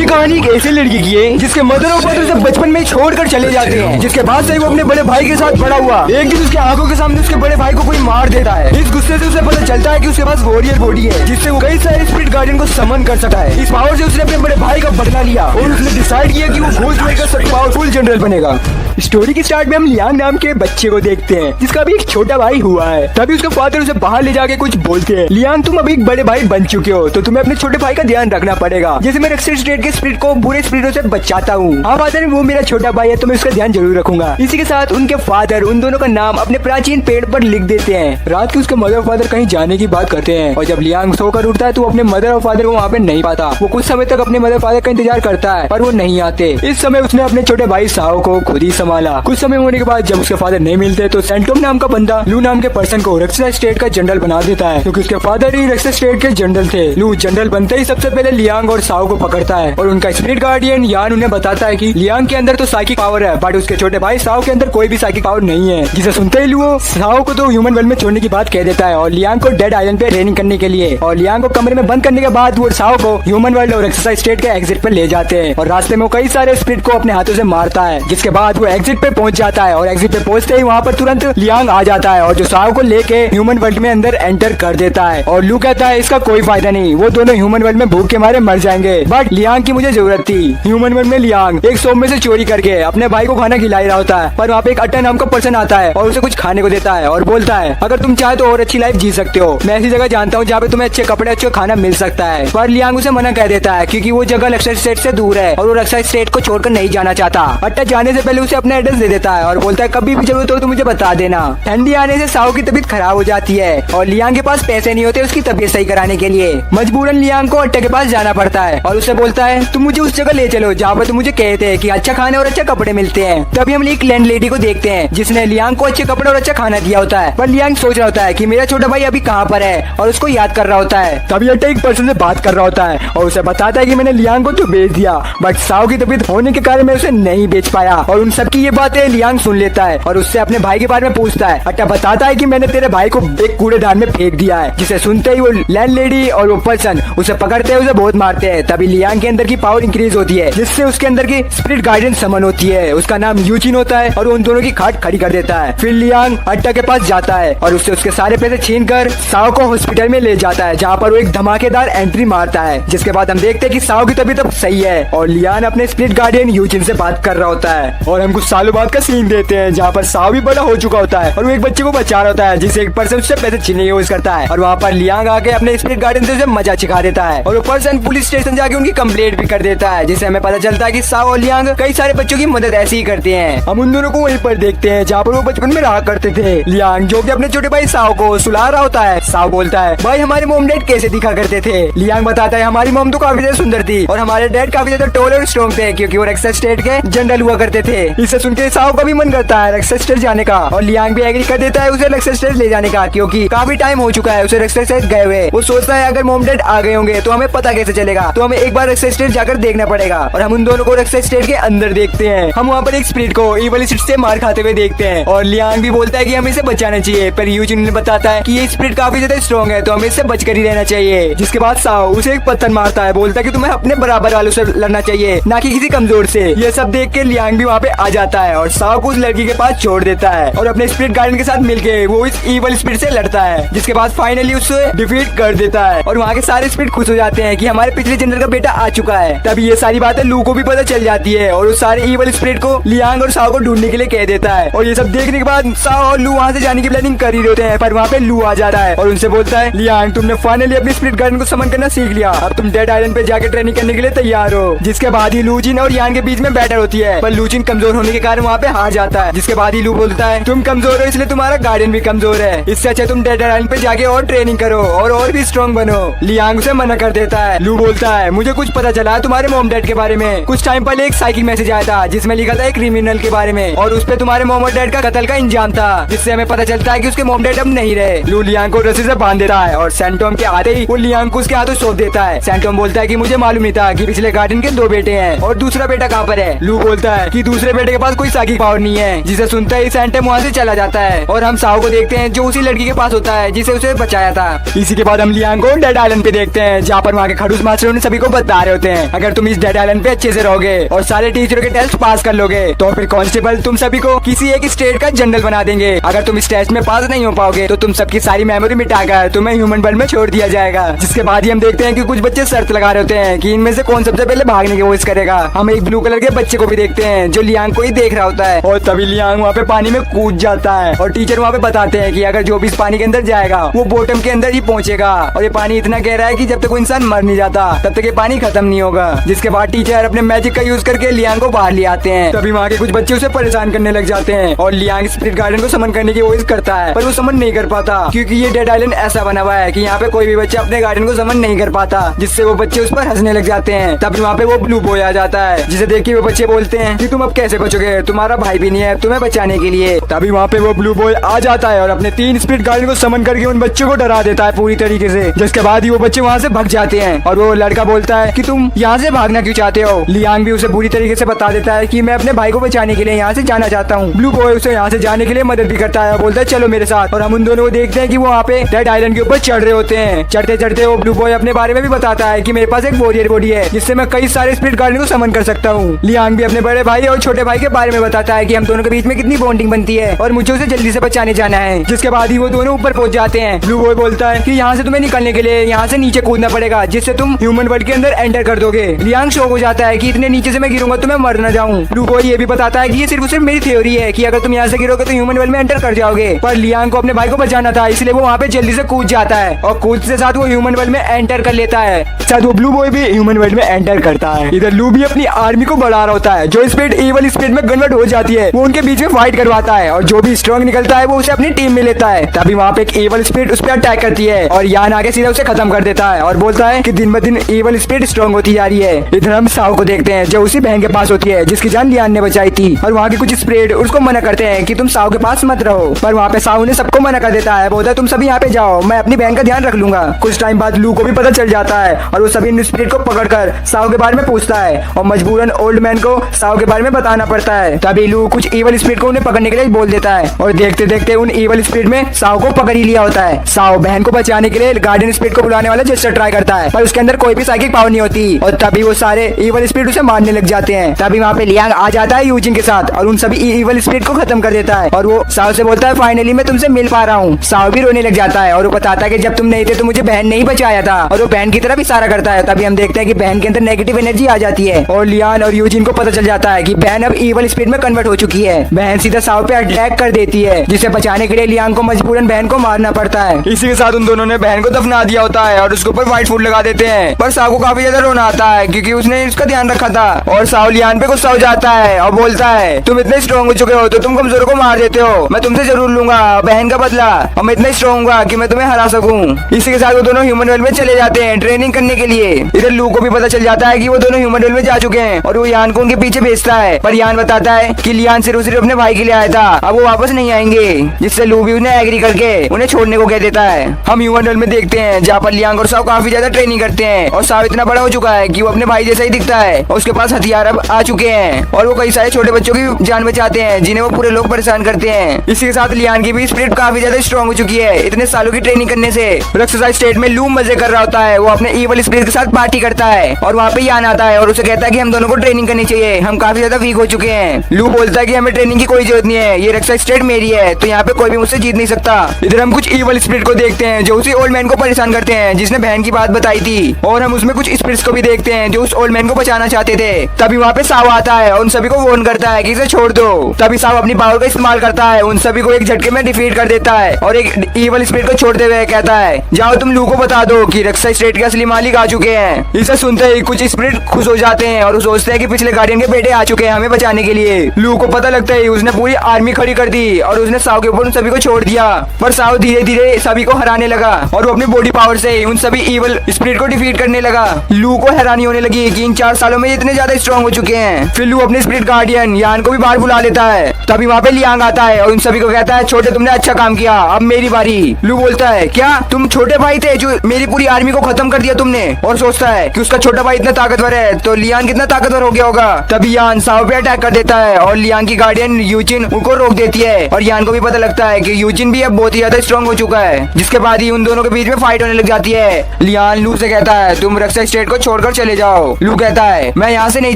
कहानी एक ऐसी लड़की की है जिसके मदर और फादर उसे बचपन में छोड़कर चले जाते हैं, जिसके बाद से वो अपने बड़े भाई के साथ बड़ा हुआ। एक दिन उसकी आंखों के सामने उसके बड़े भाई को कोई मार देता है। इस गुस्से से उसे पता चलता है कि उसके पास वॉरियर बॉडी है, जिससे वो कई सारे स्पिरिट गार्डियन को समन कर सकता है। इस पावर से उसने अपने बड़े भाई का बदला लिया और उसने डिसाइड किया कि वो घोस्ट लेकर सबसे पावरफुल जनरल बनेगा। स्टोरी के स्टार्ट में हम लियांग नाम के बच्चे को देखते हैं, जिसका अभी एक छोटा भाई हुआ है। तभी उसका फादर उसे बाहर ले जाके कुछ बोलते हैं, लियांग तुम अभी एक बड़े भाई बन चुके हो, तो तुम्हें अपने छोटे भाई का ध्यान रखना पड़ेगा। जैसे मैं रक्षक स्टेट के स्पिरिट को बुरे स्पिरिटों से बचाता हूँ। हाँ फादर, वो मेरा छोटा भाई है तो मैं उसका ध्यान जरूर रखूंगा। इसी के साथ उनके फादर उन दोनों का नाम अपने प्राचीन पेड़ पर लिख देते हैं। रात को उसके मदर और फादर कहीं जाने की बात करते हैं और जब लियांग सोकर उठता है तो वो अपने मदर और फादर को वहाँ पे नहीं पाता। वो कुछ समय तक अपने मदर फादर का इंतजार करता है पर वो नहीं आते। इस समय उसने अपने छोटे भाई साओ को खुद ही संभाला। कुछ समय होने के बाद जब उसके फादर नहीं मिलते तो सेंटोम नाम का बंदा लू नाम के पर्सन को रक्षा स्टेट का जनरल बना देता है, क्योंकि उसके फादर ही रक्षा स्टेट के जनरल थे। लू जनरल बनते ही सबसे पहले लियांग और साओ को पकड़ता है और उनका स्पिरिट गार्डियन यान उन्हें बताता है कि लियांग के अंदर तो साइकिक पावर है बट उसके छोटे भाई साओ के अंदर कोई भी साइकिक पावर नहीं है। जिसे सुनते ही लू साओ को तो ह्यूमन वर्ल्ड में छोड़ने की बात कह देता है और लियांग को डेड आइलैंड पे ट्रेनिंग करने के लिए। और लियांग को कमरे में बंद करने के बाद वो साओ को ह्यूमन वर्ल्ड और रक्षा स्टेट के एग्जिट पे ले जाते हैं और रास्ते में वो कई सारे स्पिरिट को अपने हाथों से मारता है। जिसके बाद वो एग्जिट पे पहुंच जाता है और एग्जिट पे पहुंचते ही वहाँ पर तुरंत लियांग आ जाता है और जो साओ को लेके ह्यूमन वर्ल्ड में अंदर एंटर कर देता है। और लू कहता है इसका कोई फायदा नहीं, वो दोनों ह्यूमन वर्ल्ड में भूख के मारे मर जाएंगे, बट लियांग की मुझे जरूरत थी। ह्यूमन वर्ल्ड में लियांग एक शॉप में से चोरी करके अपने भाई को खाना खिला रहा होता है, पर वहाँ पे एक अट्टा नाम का पर्सन आता है और उसे कुछ खाने को देता है और बोलता है अगर तुम चाहे तो और अच्छी लाइफ जी सकते हो, मैं ऐसी जगह जानता हूँ जहाँ पे तुम्हें अच्छे कपड़े अच्छा खाना मिल सकता है। पर लियांग उसे मना कर देता है क्योंकि वो जगह रक्षा स्टेट से दूर है और वो रक्षा स्टेट को छोड़कर नहीं जाना चाहता। अट्टा जाने से पहले उसे अपना एड्रेस दे देता है और बोलता है कभी भी जरूरत हो तो मुझे बता देना। ठंडी आने से साओ की तबीयत खराब हो जाती है और लियांग के पास पैसे नहीं होते उसकी तबीयत सही कराने के लिए। मजबूरन लियांग को अट्टा के पास जाना पड़ता है और उसे बोलता है तुम मुझे उस जगह ले चलो जहाँ पर तुम मुझे कहते हैं कि अच्छा खाने और अच्छा कपड़े मिलते हैं। तभी हम एक लैंड लेडी को देखते हैं जिसने लियांग को अच्छे कपड़े और अच्छा खाना दिया होता है, पर लियांग सोच रहा होता है कि मेरा छोटा भाई अभी कहाँ पर है और उसको याद कर रहा होता है। तभी अट्टा एक पर्सन से बात कर रहा होता है और उसे बताता है कि मैंने लियांग को तो बेच दिया बट साओ की तबीयत होने के कारण मैं उसे नहीं बेच पाया। और उन सबकी ये बातें लियांग सुन लेता है और उससे अपने भाई के बारे में पूछता है। अट्टा बताता है कि मैंने तेरे भाई को एक कूड़ेदान में फेंक दिया है। जिसे सुनते ही वो लैंड लेडी और वो पर्सन उसे पकड़ते हैं, उसे बहुत मारते हैं। तभी लियांग के अंदर की पावर इंक्रीज होती है जिससे उसके अंदर की स्पिरिट गाइडेंस समन होती है। उसका नाम यूजिन होता है और उन दोनों की खाट खड़ी कर देता है। फिर लियांग अट्टा के पास जाता है और उससे उसके सारे पैसे छीन कर साओ को हॉस्पिटल में ले जाता है जहाँ पर वो एक धमाकेदार एंट्री मारता है। जिसके बाद हम देखते हैं कि साओ की तबीयत अब सही है और लियांग अपने स्पिरिट गार्डियन यूजिन से बात कर रहा होता है। और हम कुछ सालों बाद का सीन देते हैं जहाँ पर साओ भी बड़ा हो चुका होता है और वो एक बच्चे को बचा रहा होता है जिसे एक पर्सन उससे पैसे छीनने की कोशिश करता है। और वहाँ पर लियांग आके अपने स्पिरिट गार्डियन से उसे मजा सिखा देता है और वो पर्सन पुलिस स्टेशन जाके उनकी कंप्लेंट भी कर देता है, जिससे हमें पता चलता है कि साओ और लियांग कई सारे बच्चों की मदद ऐसे ही करते हैं। हम उन दोनों को वहीं पर देखते हैं जहाँ पर वो बचपन में रहा करते थे। लियांग जो कि अपने छोटे भाई साओ को सुला रहा होता है। साओ बोलता है भाई हमारे मॉम डैड कैसे दिखा करते थे। लियांग बताता है हमारी मॉम तो काफी ज्यादा सुंदर थी और हमारे डैड काफी ज्यादा टॉल और स्ट्रॉन्ग थे क्योंकि वो रक्षा स्टेट के जनरल हुआ करते थे। इसे सुनकर साओ का भी मन करता है रक्षा स्टेट जाने का और लियांग भी एग्री कर देता है उसे रक्षा स्टेट ले जाने का, क्योंकि काफी टाइम हो चुका है उसे रक्षा स्टेट गए हुए। वो सोचता है अगर मॉम डैड आ गए होंगे तो हमें पता कैसे चलेगा, तो हमें एक बार रक्षा स्टेट जाकर देखना पड़ेगा। और हम उन दोनों को रक्षा स्टेट के अंदर देखते हैं। हम वहाँ पर एक स्पिरिट को इवल स्पिरिट से मार खाते हुए देखते हैं और लियांग भी बोलता है कि हमें इसे बचाना चाहिए, पर यूजिन ने बताता है कि ये स्पिरिट काफी ज्यादा स्ट्रॉन्ग है तो हमें इससे बचकर ही रहना चाहिए। जिसके बाद साओ उसे एक पत्थर मारता है, बोलता है कि तुम्हें अपने बराबर वालों से लड़ना चाहिए ना कि किसी कमजोर से। ये सब देख के लियांग भी वहाँ पे आ जाता है और साओ को उस लड़की के पास छोड़ देता है और अपने स्पिरिट गार्डियन के साथ मिलके वो इस इवल स्पिरिट से लड़ता है। जिसके बाद फाइनली उसे डिफीट कर देता है और वहाँ के सारे स्पिरिट खुश हो जाते हैं कि हमारे पिछले जनरल का बेटा आ चुका है। तभी ये सारी बातें लू को भी पता चल जाती है और उस सारे इवल स्पिरिट को लियांग और साओ को ढूंढने के लिए कह देता है। और ये सब देखने के बाद साओ और लू वहाँ से जाने की प्लानिंग कर ही होते हैं, पर वहाँ पे लू आ जाता है और उनसे बोलता है लियांग तुमने फाइनली अपनी स्पिरिट गार्डियन को समन करना सीख लिया, अब तुम डेड आइलैंड पे जाके ट्रेनिंग करने के लिए तैयार हो। जिसके बाद ही लूजिन और यान के बीच में बैटल होती है, पर लूजिन कमजोर होने के कारण वहाँ पे हार जाता है। जिसके बाद ही लू बोलता है तुम कमजोर हो इसलिए तुम्हारा गार्डियन भी कमजोर है, इससे अच्छा तुम डेड आइलैंड पे जाके और ट्रेनिंग करो और भी स्ट्रॉन्ग बनो। लियांग उसे मना कर देता है। लू बोलता है मुझे कुछ पता चला तुम्हारे मॉम डैड के बारे में। कुछ टाइम पहले एक साइकिल मैसेज आया था जिसमें लिखा था एक क्रिमिनल के बारे में और उस पे तुम्हारे मॉम और डैड का कत्ल का इंजाम था, जिससे हमें पता चलता है कि उसके मॉम डैड अब नहीं रहे। लू लियांग को रस्सी से बांध देता है और सेंटोम के आते ही वो लियांग को उसके हाथों सौंप देता है। सेंटोम बोलता है कि मुझे मालूम नहीं था कि पिछले गार्डियन के 2 बेटे बेटे हैं और दूसरा बेटा कहाँ पर है। लू बोलता है कि दूसरे बेटे के पास कोई साइकिक पावर नहीं है। जिसे सुनता ही सैंटम वहाँ से चला जाता है और हम साओ को देखते हैं जो उसी लड़की के पास होता है जिसे उसे बचाया था। इसी के बाद हम लियांग को डेड आइलैंड पे देखते हैं जहाँ पर वहाँ के खड़ूस मास्टर उन्हें सभी को बता रहे होते हैं अगर तुम इस डेड आइलैंड पे अच्छे से रहोगे और सारे टीचरों के टेस्ट पास कर लोगे तो फिर कांस्टेबल तुम सभी को किसी एक स्टेट का जनरल बना देंगे। अगर तुम इस टेस्ट में पास नहीं हो पाओगे तो तुम सबकी सारी मेमोरी मिटाकर तुम्हें ह्यूमन वर्ल्ड में छोड़ दिया जाएगा। जिसके बाद ही हम देखते हैं कि कुछ बच्चे शर्त लगा रहे होते हैं कि इनमें से कौन सबसे पहले भागने की कोशिश करेगा। हम एक ब्लू कलर के बच्चे को भी देखते हैं जो लियांग को ही देख रहा होता है और तभी लियांग वहाँ पे पानी में कूद जाता है और टीचर वहाँ पे बताते हैं कि अगर जो भी इस पानी के अंदर जाएगा वो बॉटम के अंदर ही पहुंचेगा और ये पानी इतना गहरा है कि जब तक वो इंसान मर नहीं जाता तब तक ये पानी खत्म नहीं होगा। जिसके बाद टीचर अपने मैजिक का यूज करके लियांग को बाहर ले आते हैं। तभी वहाँ के कुछ बच्चे उसे परेशान करने लग जाते हैं और लियांग स्पिरिट गार्डन को समन करने की कोशिश करता है पर वो समन नहीं कर पाता क्योंकि ये डेड आइलैंड ऐसा बना हुआ है कि यहाँ पे कोई भी बच्चा अपने गार्डन को समन नहीं कर पाता, जिससे वो बच्चे उस पर हंसने लग जाते हैं। तभी वहाँ पे वो ब्लू बॉय आ जाता है जिसे देख के वो बच्चे बोलते हैं कि तुम अब कैसे बचोगे, तुम्हारा भाई भी नहीं है तुम्हें बचाने के लिए। तभी वहाँ पे वो ब्लू बॉय आ जाता है और अपने 3 स्पिरिट गार्डन को समन करके उन बच्चों को डरा देता है पूरी तरीके से। जिसके बाद ही वो बच्चे वहाँ से भाग जाते हैं और वो लड़का बोलता है कि तुम यहाँ से भागना क्यों चाहते हो। लियांग भी उसे बुरी तरीके से बता देता है कि मैं अपने भाई को बचाने के लिए यहाँ से जाना चाहता हूँ। ब्लू बॉय उसे यहाँ से जाने के लिए मदद भी करता है और बोलता है चलो मेरे साथ। और हम उन दोनों को देखते हैं कि वो वहाँ पे डेड आइलैंड के ऊपर चढ़ रहे होते हैं। चढ़ते चढ़ते वो ब्लू बॉय अपने बारे में भी बताता है कि मेरे पास एक वॉरियर बॉडी है जिससे मैं कई सारे स्पिरिट गार्डन को समन कर सकता हूँ। लियांग भी अपने बड़े भाई और छोटे भाई के बारे में बताता है कि हम दोनों के बीच में कितनी बॉन्डिंग बनती है और मुझे उसे जल्दी से बचाने जाना है। जिसके बाद ही वो दोनों ऊपर पहुंच जाते हैं। ब्लू बॉय बोलता है कि यहाँ से तुम्हें निकलने के लिए यहाँ से नीचे कूदना पड़ेगा जिससे तुम ह्यूमन वर्ल्ड के अंदर एंटर कर दोगे। लियांग शॉक हो जाता है कि इतने नीचे से मैं गिरूंगा तो मैं मर न जाऊँ। ब्लू बॉय ये भी बताता है कि ये सिर्फ मेरी थ्योरी है कि अगर तुम यहाँ से गिरोगे तो ह्यूमन वर्ल्ड में एंटर कर जाओगे। पर लियांग को अपने भाई को बचाना था इसलिए वो वहाँ पे जल्दी से कूद जाता है और कूद के साथ वो ह्यूमन वर्ल्ड में एंटर कर लेता है। साथ वो ब्लू बॉय भी ह्यूमन वर्ल्ड में एंटर करता है। इधर लू भी अपनी आर्मी को बढ़ा रहा होता है जो स्पिरिट इवल स्पिरिट में कन्वर्ट हो जाती है। वो उनके बीच में फाइट करवाता है और जो भी स्ट्रॉन्ग निकलता है वो उसे अपनी टीम में लेता है। तभी वहाँ पे एक इवल स्पिरिट उस पर अटैक करती है और यान आगे सीधा उसे खत्म कर देता है और बोलता है कि दिन ब दिन इवल स्पिरिट स्ट्रॉन्ग होती जा रही है। इधर हम साओ को देखते हैं जो उसी बहन के पास होती है जिसकी जान लियान ने बचाई थी और वहाँ के कुछ स्पिरिट उसको मना करते हैं कि तुम साओ के पास मत रहो। पर वहाँ पे साओ ने सबको मना कर देता है, बोलता है तुम सभी यहाँ पे जाओ, मैं अपनी बहन का ध्यान रख लूंगा। कुछ टाइम बाद लू को भी पता चल जाता है और वो सभी स्पिरिट को पकड़कर साओ के बारे में पूछता है और मजबूरन ओल्ड मैन को साओ के बारे में बताना पड़ता है। तभी लू कुछ इवल स्पिरिट को उन्हें पकड़ने के लिए बोल देता है और देखते देखते उन इवल स्पिरिट में साओ को पकड़ ही लिया होता है। साओ बहन को बचाने के लिए गार्डियन स्पिरिट को बुलाने वाला जेस्चर ट्राई करता है पर उसके अंदर कोई भी साइकिक पावर नहीं होती और तभी वो सारे इवल स्पिरिट उसे मारने लग जाते हैं। तभी वहाँ पे लियांग आ जाता है यूजिन के साथ और उन सभी इवल स्पिरिट को खत्म कर देता है और वो साओ से बोलता है फाइनली मैं तुमसे मिल पा रहा हूँ। साओ भी रोने लग जाता है और वो बताता है कि जब तुम नहीं थे तो मुझे बहन ने ही बचाया था और वो बहन की तरफ इशारा करता है। तभी हम देखते हैं कि बहन के अंदर नेगेटिव एनर्जी आ जाती है और लियान और यूजिन को पता चल जाता है कि बहन अब इवल स्पिरिट में कन्वर्ट हो चुकी है। बहन सीधा साओ पे अटैक कर देती है जिसे बचाने के लिए लियांग को मजबूरन बहन को मारना पड़ता है। इसी के साथ उन दोनों ने बहन को दफना दिया होता है और उसके ऊपर व्हाइट फूड लगा देते हैं। पर साओ को काफी ज्यादा रोना आता है क्योंकि उसने उसका ध्यान रखा था और साओ लियान पे गुस्सा हो जाता है और बोलता है तुम इतने स्ट्रॉन्ग हो चुके हो तो तुम कमजोर को मार देते हो, मैं तुमसे जरूर लूंगा बहन का बदला और मैं इतना स्ट्रॉन्ग हुआ कि मैं तुम्हें हरा सकूं। इसी के साथ वो दोनों ह्यूमन वर्ल्ड में चले जाते हैं ट्रेनिंग करने के लिए। इधर लू को भी पता चल जाता है कि वो दोनों ह्यूमन वर्ल्ड में जा चुके हैं और वो यान को उनके पीछे भेजता है पर यान बताता है कि लियान सिर्फ अपने भाई के लिए आया था, अब वो वापस नहीं आएंगे। जिससे लू भी उन्हें एग्री करके उन्हें छोड़ने को कह देता है। हम ह्यूमन वर्ल्ड में देखते हैं जहाँ पर लियांग और साओ काफी ज्यादा ट्रेनिंग करते हैं और साओ इतना बड़ा हो चुका है कि वो अपने भाई जैसा ही दिखता है और उसके पास हथियार अब आ चुके हैं और वो कई सारे छोटे बच्चों की जान बचाते हैं जिन्हें वो पूरे लोग परेशान करते हैं। इसी के साथ लियान की भी स्पिरिट काफी ज्यादा स्ट्रॉन्ग हो चुकी है इतने सालों की ट्रेनिंग करने से। रक्षसाई स्टेट में लू मजे कर रहा होता है, वो अपने इवल स्पिरिट के साथ पार्टी करता है और वहाँ पे यान आता है और उसे कहता है कि हम दोनों को ट्रेनिंग करनी चाहिए, हम काफी ज्यादा वीक हो चुके हैं। लू बोलता है कि हमें ट्रेनिंग की कोई जरूरत नहीं है, ये रक्षसाई स्टेट मेरी है तो यहाँ पे कोई भी मुझसे जीत नहीं सकता। इधर हम कुछ इवल स्पिरिट को देखते हैं जो उसी ओल्ड मैन को परेशान करते हैं जिसने बहन की बात बताई थी और हम उसमें कुछ स्पिरिट्स को भी देखते हैं जो उस ओल्ड मैन को बचाना चाहते थे। तभी वहाँ पे साओ आता है और उन सभी को वार्न करता है कि इसे छोड़ दो। तभी साओ अपनी पावर का इस्तेमाल करता है, उन सभी को एक झटके में डिफीट कर देता है और एक इवल स्पिरिट को छोड़ते हुए कहता है जाओ तुम लू को बता दो कि रक्षसाई स्टेट के असली मालिक आ चुके हैं। इसे सुनते ही कुछ स्पिरिट खुश हो जाते हैं और वो सोचते हैं कि पिछले गार्डियन के बेटे आ चुके हैं हमें बचाने के लिए। लू को पता लगता है उसने पूरी आर्मी खड़ी कर दी और उसने साओ के ऊपर उन सभी को छोड़ दिया। पर साओ धीरे धीरे सभी को हराने लगा और वो अपनी बॉडी पावर से उन सभी इवल स्पिरिट को डिफीट करने लगा। लू को हैरानी होने लगी कि इन 4 सालों में इतने ज्यादा स्ट्रॉन्ग हो चुके हैं। फिर लू अपने स्पिरिट गार्डियन यान को भी बाहर बुला लेता है। तभी वहाँ पे लियांग आता है और उन सभी को कहता है छोटे तुमने अच्छा काम किया, अब मेरी बारी। लू बोलता है क्या तुम छोटे भाई थे जो मेरी पूरी आर्मी को खत्म कर दिया तुमने, और सोचता है कि उसका छोटा भाई इतना ताकतवर है तो लियान कितना ताकतवर हो गया होगा। तभी यान साओ पे अटैक कर देता है और लियान की गार्डियन यूजिन उनको रोक देती है और यान को भी पता लगता है कि यूजिन भी अब बहुत ही ज्यादा स्ट्रांग हो चुका है। जिसके बाद ही उन दोनों के बीच में फाइट होने लग जाती है। लियान लू से कहता है तुम रक्षा स्टेट को छोड़कर चले जाओ। लू कहता है मैं यहाँ से नहीं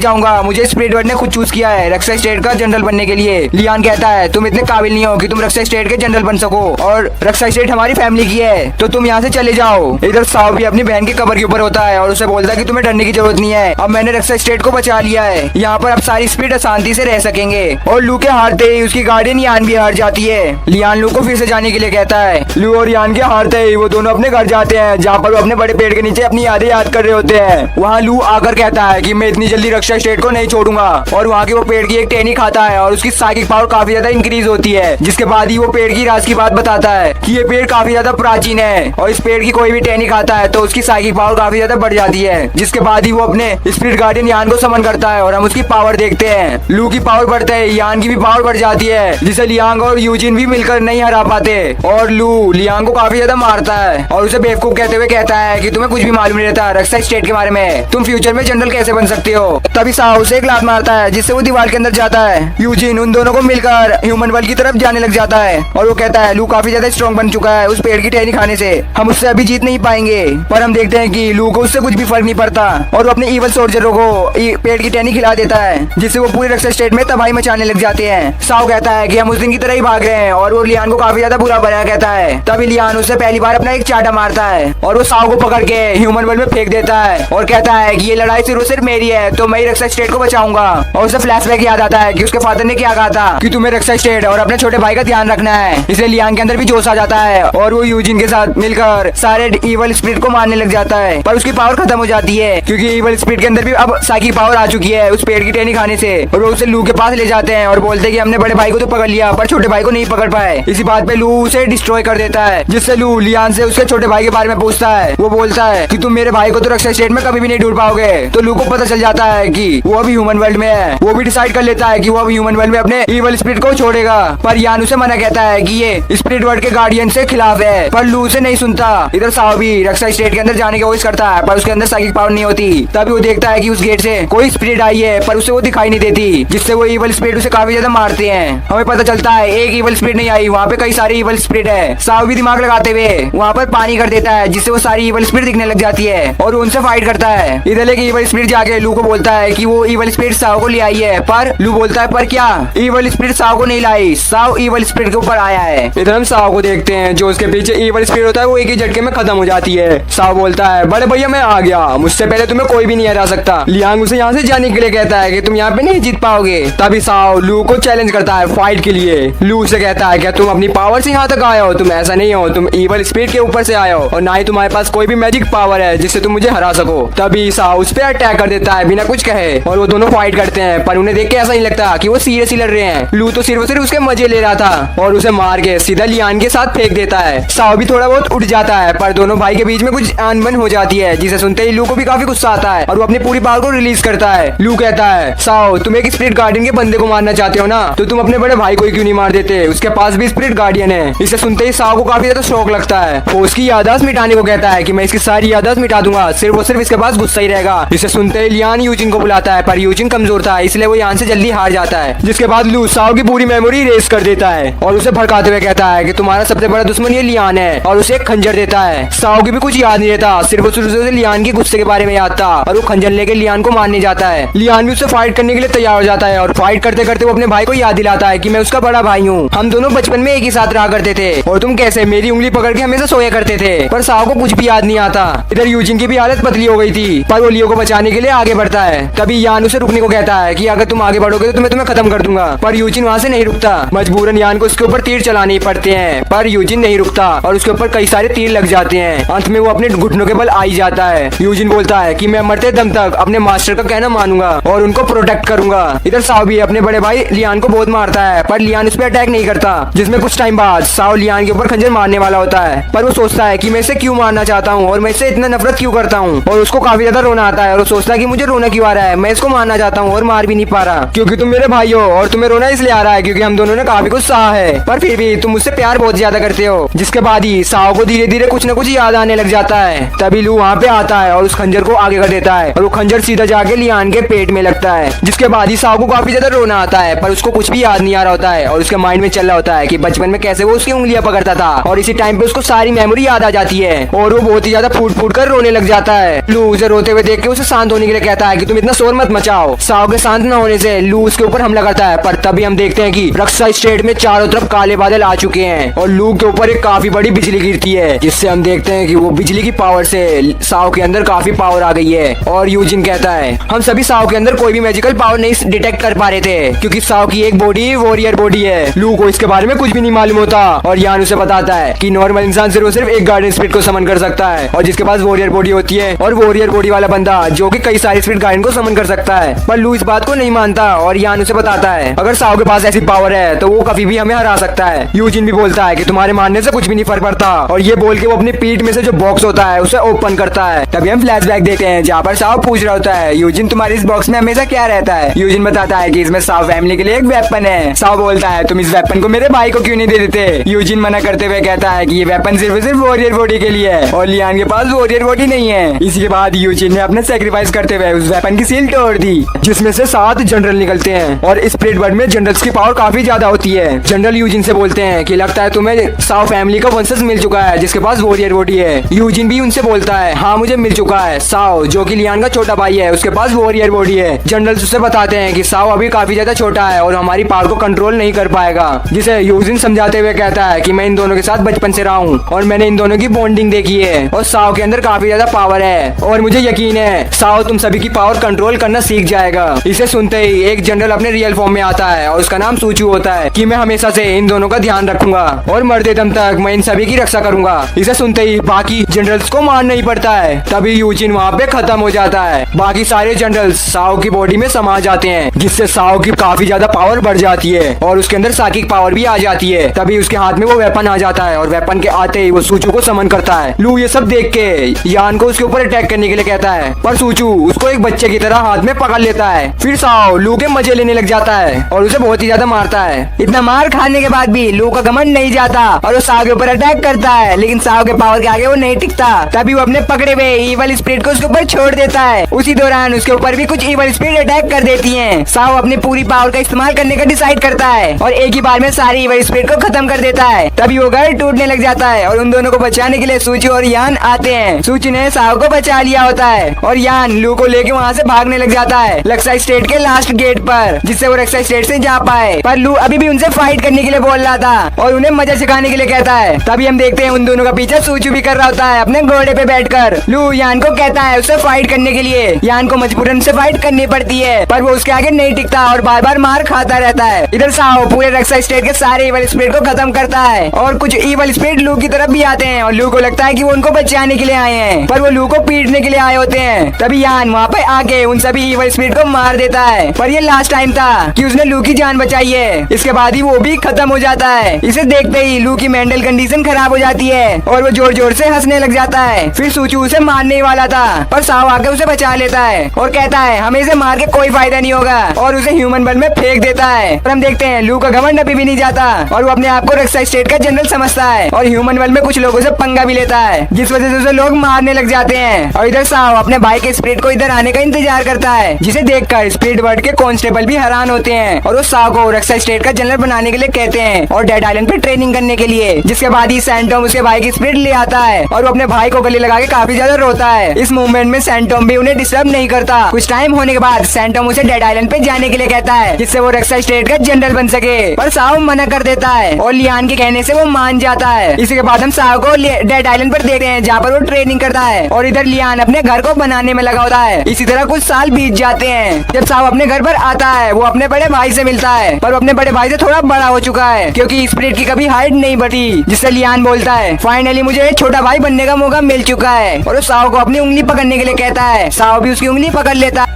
जाऊंगा, मुझे स्पिरिट वर्ड ने खुद चूज किया है रक्षा स्टेट का जनरल बनने के लिए। लियान कहता है तुम इतने काबिल नहीं हो कि तुम रक्षा स्टेट के जनरल बन सको और रक्षा स्टेट हमारी फैमिली की है, तो तुम यहाँ से चले जाओ। इधर साओ भी अपनी बहन के कबर के ऊपर होता है और उसे बोलता है कि तुम्हें डरने की जरूरत नहीं है, अब मैंने रक्षा स्टेट को बचा लिया है, यहाँ पर अब सारी स्पिरिट शांति से रह सकेंगे। और लू के हारते ही उसकी गार्डियन यान भी हार जाती है। लियान लू को फिर से जाने के लिए कहता है। लू और यान के हारते ही वो दोनों अपने घर जाते हैं जहाँ पर वो अपने बड़े पेड़ के नीचे अपनी यादें याद कर रहे होते हैं। वहाँ लू आकर कहता है कि मैं इतनी जल्दी रक्षा स्टेट को नहीं छोड़ूंगा और वहाँ के वो पेड़ की एक टहनी खाता है और उसकी साइकिक पावर काफी ज्यादा इंक्रीज होती है। जिसके बाद ही वो पेड़ की राज की बात बताता है कि ये पेड़ काफी ज्यादा प्राचीन है और इस पेड़ की कोई भी टहनी खाता है तो उसकी साइकिक पावर काफी ज्यादा बढ़ जाती है। जिसके बाद ही वो अपने स्पिरिट गार्डियन यान को समन करता है और हम उसकी पावर देखते हैं। लू की पावर बढ़ते है, यान की भी पावर बढ़ जाती है जिसे लियांग और यूजिन भी मिलकर नहीं हरा पाते और लू लियांग को काफी ज्यादा मारता है और उसे बेवकूफ कहते हुए कहता है कि तुम्हें कुछ भी मालूम नहीं रहता रक्षा स्टेट के बारे में, तुम फ्यूचर में जनरल कैसे बन सकते हो। तभी साओ उसे एक लात मारता है जिससे वो दीवार के अंदर जाता है। यूजिन उन दोनों को मिलकर ह्यूमन वर्ल्ड की तरफ जाने लग जाता है और वो कहता है लू काफी ज्यादा स्ट्रॉन्ग बन चुका है उस पेड़ की टहनी खाने से, हम उससे अभी जीत नहीं पाएंगे। पर हम देखते हैं कि लू को उससे कुछ भी फर्क नहीं पड़ता और वो अपने इवल सोल्जरों को पेड़ की टहनी खिला देता है जिससे वो पूरे रक्षा स्टेट में तबाही मचाने लग जाते हैं। साओ कहता है कि हम उस दिन की तरह ही भाग रहे हैं और वो लियान को काफी ज्यादा बुरा भला कहता है। तभी लियान उससे पहली बार अपना एक चाटा मारता है और वो साओ को पकड़ के ह्यूमन वर्ल्ड में फेंक देता है और कहता है कि ये लड़ाई सिर्फ मेरी है तो मैं ही रक्षा स्टेट को बचाऊंगा। और उसे फ्लैशबैक याद आता है कि उसके फादर ने क्या कहा था कि तुम्हें रक्षा स्टेट और अपने छोटे भाई का ध्यान रखना है। इसलिए लियान के अंदर भी जोश आ जाता है और वो यूजिन के साथ मिलकर सारे इवल स्पिरिट को मारने लग जाता है। पर उसकी पावर खत्म हो जाती है क्योंकि इवल स्पिरिट के अंदर भी अब साइकिक पावर आ चुकी है उस पेड़ की टहनी खाने से। और वो उसे लू के पास ले जाते हैं और बोलते हैं कि हमने बड़े भाई को तो पकड़ लिया पर छोटे भाई को नहीं पकड़ पाए। इसी बात पे लू उसे डिस्ट्रॉय कर देता है जिससे लू लियान से उसके छोटे भाई के बारे में पूछता है। वो बोलता है कि तुम मेरे भाई को तो रक्षा स्टेट में कभी भी नहीं ढूंढ पाओगे। तो लू को पता चल जाता है कि वो अभी ह्यूमन वर्ल्ड में है। वो भी डिसाइड कर लेता है कि वो अभी ह्यूमन वर्ल्ड में अपने इवल स्पिरिट को छोड़ेगा। पर यान उसे मना कहता है कि ये स्पिरिट वर्ल्ड के गार्डियन से खिलाफ है, पर लू उसे नहीं सुनता। इधर साओ भी रक्षा स्टेट के अंदर जाने की कोशिश करता है पर उसके अंदर साइकिक पावर नहीं होती। तभी वो देखता है कि उस गेट से कोई स्पिरिट आई है पर उसे वो दिखाई नहीं देती जिससे वो इवल स्पिरिट उसे काफी ज्यादा मारते हैं। हमें पता चलता है एक इवल स्पिरिट नहीं आई, वहाँ पे कई सारे इवल स्पिरिट है। साओ भी दिमाग लगाते हुए वहाँ पर पानी कर देता है जिससे वो सारी इवल स्पिरिट दिखने लग जाती है और उनसे फाइट करता है। इधर एक इवल स्पिरिट जाके लू को बोलता है कि वो इवल स्पिरिट साओ को ले आई है, पर लू बोलता है पर क्या, इवल स्पिरिट साओ को नहीं लाई, साओ इवल स्पिरिट के ऊपर आया है। इधर हम साओ को देखते हैं जो उसके पीछे इवल स्पिरिट होता है वो एक ही झटके में खत्म हो जाती है। साओ बोलता है बड़े भैया मैं आ गया, मुझसे पहले तुम्हें कोई भी नहीं हरा सकता। लियांग उसे यहाँ से जाने के लिए कहता है कि तुम यहाँ पे नहीं जीत पाओगे। तभी साओ लू को चैलेंज करता है फाइट के लिए। लू से कहता है क्या तुम अपनी पावर से यहाँ तक आए हो, तुम ऐसा नहीं हो, तुम इवल स्पिरिट के ऊपर से आए हो और ना ही तुम्हारे पास कोई भी मैजिक पावर है जिससे तुम मुझे हरा सको। तभी साओ उस पर अटैक कर देता है बिना कुछ कहे और वो दोनों फाइट करते हैं पर उन्हें देख के ऐसा नहीं लगता कि वो सीरियसली लड़ रहे हैं। लू तो सिर्फ उसके मजे ले रहा था और उसे मार के सीधा लियान के साथ फेंक देता है। साओ भी थोड़ा बहुत उठ जाता है पर दोनों भाई के बीच में कुछ अनबन हो जाती है जिसे सुनते ही लू को भी काफी गुस्सा आता है और वो अपनी पूरी पावर को रिलीज करता है। लू कहता है साओ तुम एक स्पिरिट गार्डियन के बंदे को मारना चाहते हो ना, तो तुम अपने बड़े भाई को ही क्यों नहीं मार देते, उसके पास भी स्पिरिट गार्डियन है। इसे सुनते ही साओ को काफी ज्यादा शौक लगता है। वो उसकी याददाश्त मिटाने को कहता है कि मैं इसकी सारी याददाश्त मिटा दूंगा, सिर्फ और सिर्फ इसके पास गुस्सा ही रहेगा। इसे सुनते ही लियान यूजिन को बुलाता है पर यूजिन कमजोर था इसलिए वो यहाँ से जल्दी हार जाता है। जिसके बाद लू साओ की पूरी मेमोरी रेस कर देता है और उसे भड़काते हुए कहता है कि तुम्हारा सबसे बड़ा दुश्मन ये लियान है और उसे एक खंजर देता है। साओ की भी कुछ याद नहीं रहता, सिर्फ उसे लियान के गुस्से के बारे में याद था और वो खंजर लेके लियान को मारने जाता है। लियान भी उससे फाइट करने के लिए तैयार हो जाता है और फाइट करते करते वो अपने भाई को याद दिलाता है कि मैं उसका बड़ा भाई हूँ, हम दोनों बचपन में एक ही साथ रहा करते थे और तुम कैसे मेरी उंगली पकड़ के हमेशा सोया करते थे। पर साओ को कुछ भी याद नहीं आता। इधर यूजिन की भी हालत पतली हो गई थी पर वो लियो को बचाने के लिए आगे बढ़ता है। तभी यान उसे रुकने को कहता है कि अगर तुम आगे बढ़ोगे तो मैं तुम्हें खत्म कर दूंगा, पर यूजिन वहाँ से नहीं रुकता। मजबूरन यान को उसके ऊपर तीर चलाने पड़ते हैं पर यूजिन नहीं रुकता और उसके ऊपर कई सारे तीर लग जाते हैं। अंत में वो अपने घुटनों के बल आ ही जाता है। यूजिन बोलता है कि मैं मरते दम तक अपने मास्टर का कहना मानूंगा और उनको प्रोटेक्ट करूंगा। इधर साओ भी अपने बड़े भाई लियान को बहुत मारता है पर लियान उस पर अटैक नहीं करता। जिसमें कुछ टाइम बाद साओ लियान के ऊपर खंजर मारने वाला होता है पर वो सोचता है कि मैं इसे क्यों मारना चाहता हूँ और मैं इससे इतना नफरत क्यों करता हूँ और उसको काफी ज्यादा रोना आता है और वो सोचता है कि मुझे रोना क्यों आ रहा है, मैं इसको मारना चाहता हूँ और मार भी नहीं पा रहा क्योंकि तुम मेरे भाई हो और तुम्हें रोना इसलिए आ रहा है क्योंकि हम दोनों ने काफी कुछ सहा है, पर फिर भी तुम मुझसे प्यार बहुत ज्यादा करते हो। जिसके बाद ही साओ को धीरे धीरे कुछ न कुछ याद आने लग जाता है। तभी लू वहाँ पे आता है और उस खंजर को आगे कर देता है और वो खंजर सीधा जाके लियान के पेट में लगता है, जिसके बाद ही साव को काफी ज्यादा रोना आता है, पर उसको कुछ भी याद नहीं आ रहा होता है और उसके माइंड में चल रहा होता है कि बचपन में कैसे वो उसकी उंगलियां पकड़ता था और इसी टाइम पे उसको सारी मेमोरी याद आ जाती है और वो बहुत ही ज्यादा फूट फूट कर रोने लग जाता है। लू उसे रोते हुए देख के उसे शांत होने के लिए कहता है कि तुम इतना शोर मत मचाओ। साव के शांत न होने से लू उसके ऊपर हमला करता है, पर तभी हम देखते हैं कि रक्षा स्टेट में चारों तरफ काले बादल आ चुके हैं और लू के ऊपर एक काफी बड़ी बिजली गिरती है, जिससे हम देखते हैं कि वो बिजली की पावर से साव के अंदर काफी पावर आ गई है। और यूजिन कहता है हम सभी साव के अंदर कोई भी मैजिकल पावर नहीं डिटेक्ट कर पा रहे थे क्योंकि साव की एक बॉडी वॉरियर बॉडी है। लू को इसके बारे में कुछ भी नहीं मालूम होता और यान उसे बताता है कि नॉर्मल इंसान सिर्फ एक गार्डियन स्पिरिट को समन कर सकता है और जिसके पास वॉरियर बॉडी होती है, और वॉरियर बॉडी वाला बंदा जो कि कई सारे स्पिरिट गार्डियन को समन कर सकता है। पर लू इस बात को नहीं मानता और यान उसे बताता है अगर साव के पास ऐसी पावर है तो वो कभी भी हमें हरा सकता है। यूजिन भी बोलता है कि तुम्हारे मानने से कुछ भी नहीं फर्क पड़ता और ये बोल के वो अपनी पीठ में से जो बॉक्स होता है उसे ओपन करता है। तभी हम फ्लैशबैक देखते हैं जहाँ पर साव पूछ रहा होता है यूजिन तुम्हारे इस बॉक्स में हमेशा क्या रहता है। यूजिन बताता है कि इसमें साव फैमिली के लिए एक वेपन है। साव बोलता है तुम इस वेपन को मेरे भाई को क्यों नहीं दे देते। यूजिन मना करते हुए कहता है कि ये वेपन सिर्फ वॉरियर बॉडी के लिए है और लियान के पास वॉरियर बॉडी नहीं है। इसके बाद यूजिन ने अपने सेक्रीफाइस करते हुए उस वेपन की सील तोड़ दी, जिसमें से 7 जनरल निकलते हैं और स्प्लिट वर्ल्ड में जनरल्स की पावर काफी ज्यादा होती है। जनरल यूजिन से बोलते हैं कि लगता है तुम्हें साव फैमिली का वंशज मिल चुका है जिसके पास वॉरियर बॉडी है। यूजिन भी उनसे बोलता है हाँ मुझे मिल चुका है। साव जो कि लियान का छोटा भाई है उसके पास वॉरियर बॉडी है। जनरल्स उसे बताते हैं कि साव अभी काफी ज्यादा छोटा है और हमारी पावर को कंट्रोल नहीं कर पाएगा, जिसे यूजिन समझाते हुए कहता है कि मैं इन दोनों के साथ बचपन से रहा हूँ और मैंने इन दोनों की बॉन्डिंग देखी है और साव के अंदर काफी ज्यादा पावर है और मुझे यकीन है साव तुम सभी की पावर कंट्रोल करना सीख जाएगा। इसे सुनते ही एक जनरल अपने रियल फॉर्म में आता है और उसका नाम सूचू होता है कि मैं हमेशा से इन दोनों का ध्यान रखूंगा और मरते दम तक मैं इन सभी की रक्षा करूंगा। इसे सुनते ही बाकी जनरल्स को मारना ही पड़ता है। तभी यूजिन वहाँ पे खत्म हो जाता है। बाकी सारे जनरल्स साव की बॉडी में समा जाते हैं, जिससे साव की काफी ज्यादा पावर बढ़ जाती है और उसके अंदर साइकिक पावर भी आ जाती है। तभी उसके हाथ में वो वेपन आ जाता है और वेपन के आते ही वो सूचू को समन करता है। लू ये सब देख के यान को उसके ऊपर अटैक करने के लिए कहता है, पर सूचू उसको एक बच्चे की तरह हाथ में पकड़ लेता है। फिर साव लू के मजे लेने लग जाता है और उसे बहुत ही ज्यादा मारता है। इतना मार खाने के बाद भी लू का घमंड नहीं जाता और वो साव के ऊपर अटैक करता है, लेकिन साव के पावर के आगे वो नहीं टिकता। तभी वो अपने पकड़े हुए ईवल स्पिरिट को उसके ऊपर छोड़ देता है। उसी दौरान उसके ऊपर भी कुछ ईवल स्पिरिट अटैक कर देती हैं। साव अपनी पूरी पावर का इस्तेमाल करने का डिसाइड करता है और एक ही बार में सारी ईवल स्पिरिट को खत्म कर देता है। तभी वो घर टूटने लग जाता है और उन दोनों को बचाने के लिए सूची और यान आते हैं। सूची ने साव को बचा लिया होता है और यान लू को लेके वहाँ से भागने लग जाता है रक्षा स्टेट के लास्ट गेट पर, जिससे वो रक्षा स्टेट से जा पाए। पर लू अभी भी उनसे फाइट करने के लिए बोल रहा था और उन्हें मजा सिखाने के लिए कहता है। तभी हम देखते हैं उन दोनों का पीछा सूचू भी कर रहा होता है अपने घोड़े पे बैठकर। लू यान को कहता है उससे फाइट करने के लिए। यान को मजबूरन से फाइट करनी पड़ती है, पर वो उसके आगे नहीं टिकता और बार बार मार खाता रहता है। इधर साव पूरे रक्षा स्टेट के सारे इवल स्पिरिट को खत्म करता है और कुछ इवल स्पिरिट लू की तरफ भी आते हैं और लू को लगता है कि वो उनको बचाने के लिए आए हैं, पर वो लू को पीटने के लिए आए होते हैं। तभी यान वहाँ पे आके उन सभी इवल स्पिरिट को मार देता है, पर ये लास्ट टाइम था कि उसने लू की जान बचाई है। इसके बाद ही वो भी खत्म हो जाता है। इसे देखते ही लू की मेंटल कंडीशन खराब हो जाती है और वो जोर जोर से हंसने लग जाता है। फिर सूचू उसे मारने वाला था, पर साव आके उसे बचा लेता है और कहता है हमें इसे मार के कोई फायदा नहीं होगा और उसे ह्यूमन वर्ल्ड में फेंक देता है। और हम देखते हैं लू का घमंड अभी भी नहीं जाता और वो अपने आप को रक्षा स्टेट का जनरल समझता है और ह्यूमन वर्ल्ड में कुछ लोगों से पंगा भी लेता है, जिस वजह से उसे लोग मारने लग जाते हैं। और इधर साव अपने भाई के स्पिरिट को इधर आने का इंतजार करता है, जिसे देखकर स्पिरिट वर्ल्ड के कांस्टेबल भी हैरान होते हैं और वो साव को रक्षा स्टेट का जनरल बनाने के लिए कहते हैं और डेड आइलैंड पे ट्रेनिंग करने के लिए। जिसके बाद ही सैंटोम उसके भाई की स्पिरिट ले आता है और वो अपने भाई को गले लगा के काफी ज्यादा रोता है। इस मूवमेंट में सैंटोम भी उन्हें डिस्टर्ब नहीं करता। कुछ टाइम होने के बाद सैंटोम उसे डेड आइलैंड पे जाने के लिए कहता है, जिससे वो रक्षा स्टेट का जनरल बन सके, पर साव मना कर देता है और लियान के कहने से वो मान जाता है। इसके बाद हम साव को डेड आइलैंड पर देखते हैं जहाँ पर वो ट्रेनिंग करता है और इधर लियान अपने घर को बनाने में लगा होता है। इसी तरह कुछ साल बीत जाते हैं। जब साव अपने घर पर आता है वो अपने बड़े भाई से मिलता है, पर वो अपने बड़े भाई से थोड़ा बड़ा हो चुका है क्योंकि स्पिरिट की कभी हाइट नहीं बढ़ी, जिससे लियान बोलता है फाइनली मुझे एक छोटा भाई बनने का मौका मिल चुका है और वो साव को अपनी उंगली पकड़ने के लिए कहता है। साव भी उसकी उंगली पकड़ लेता है।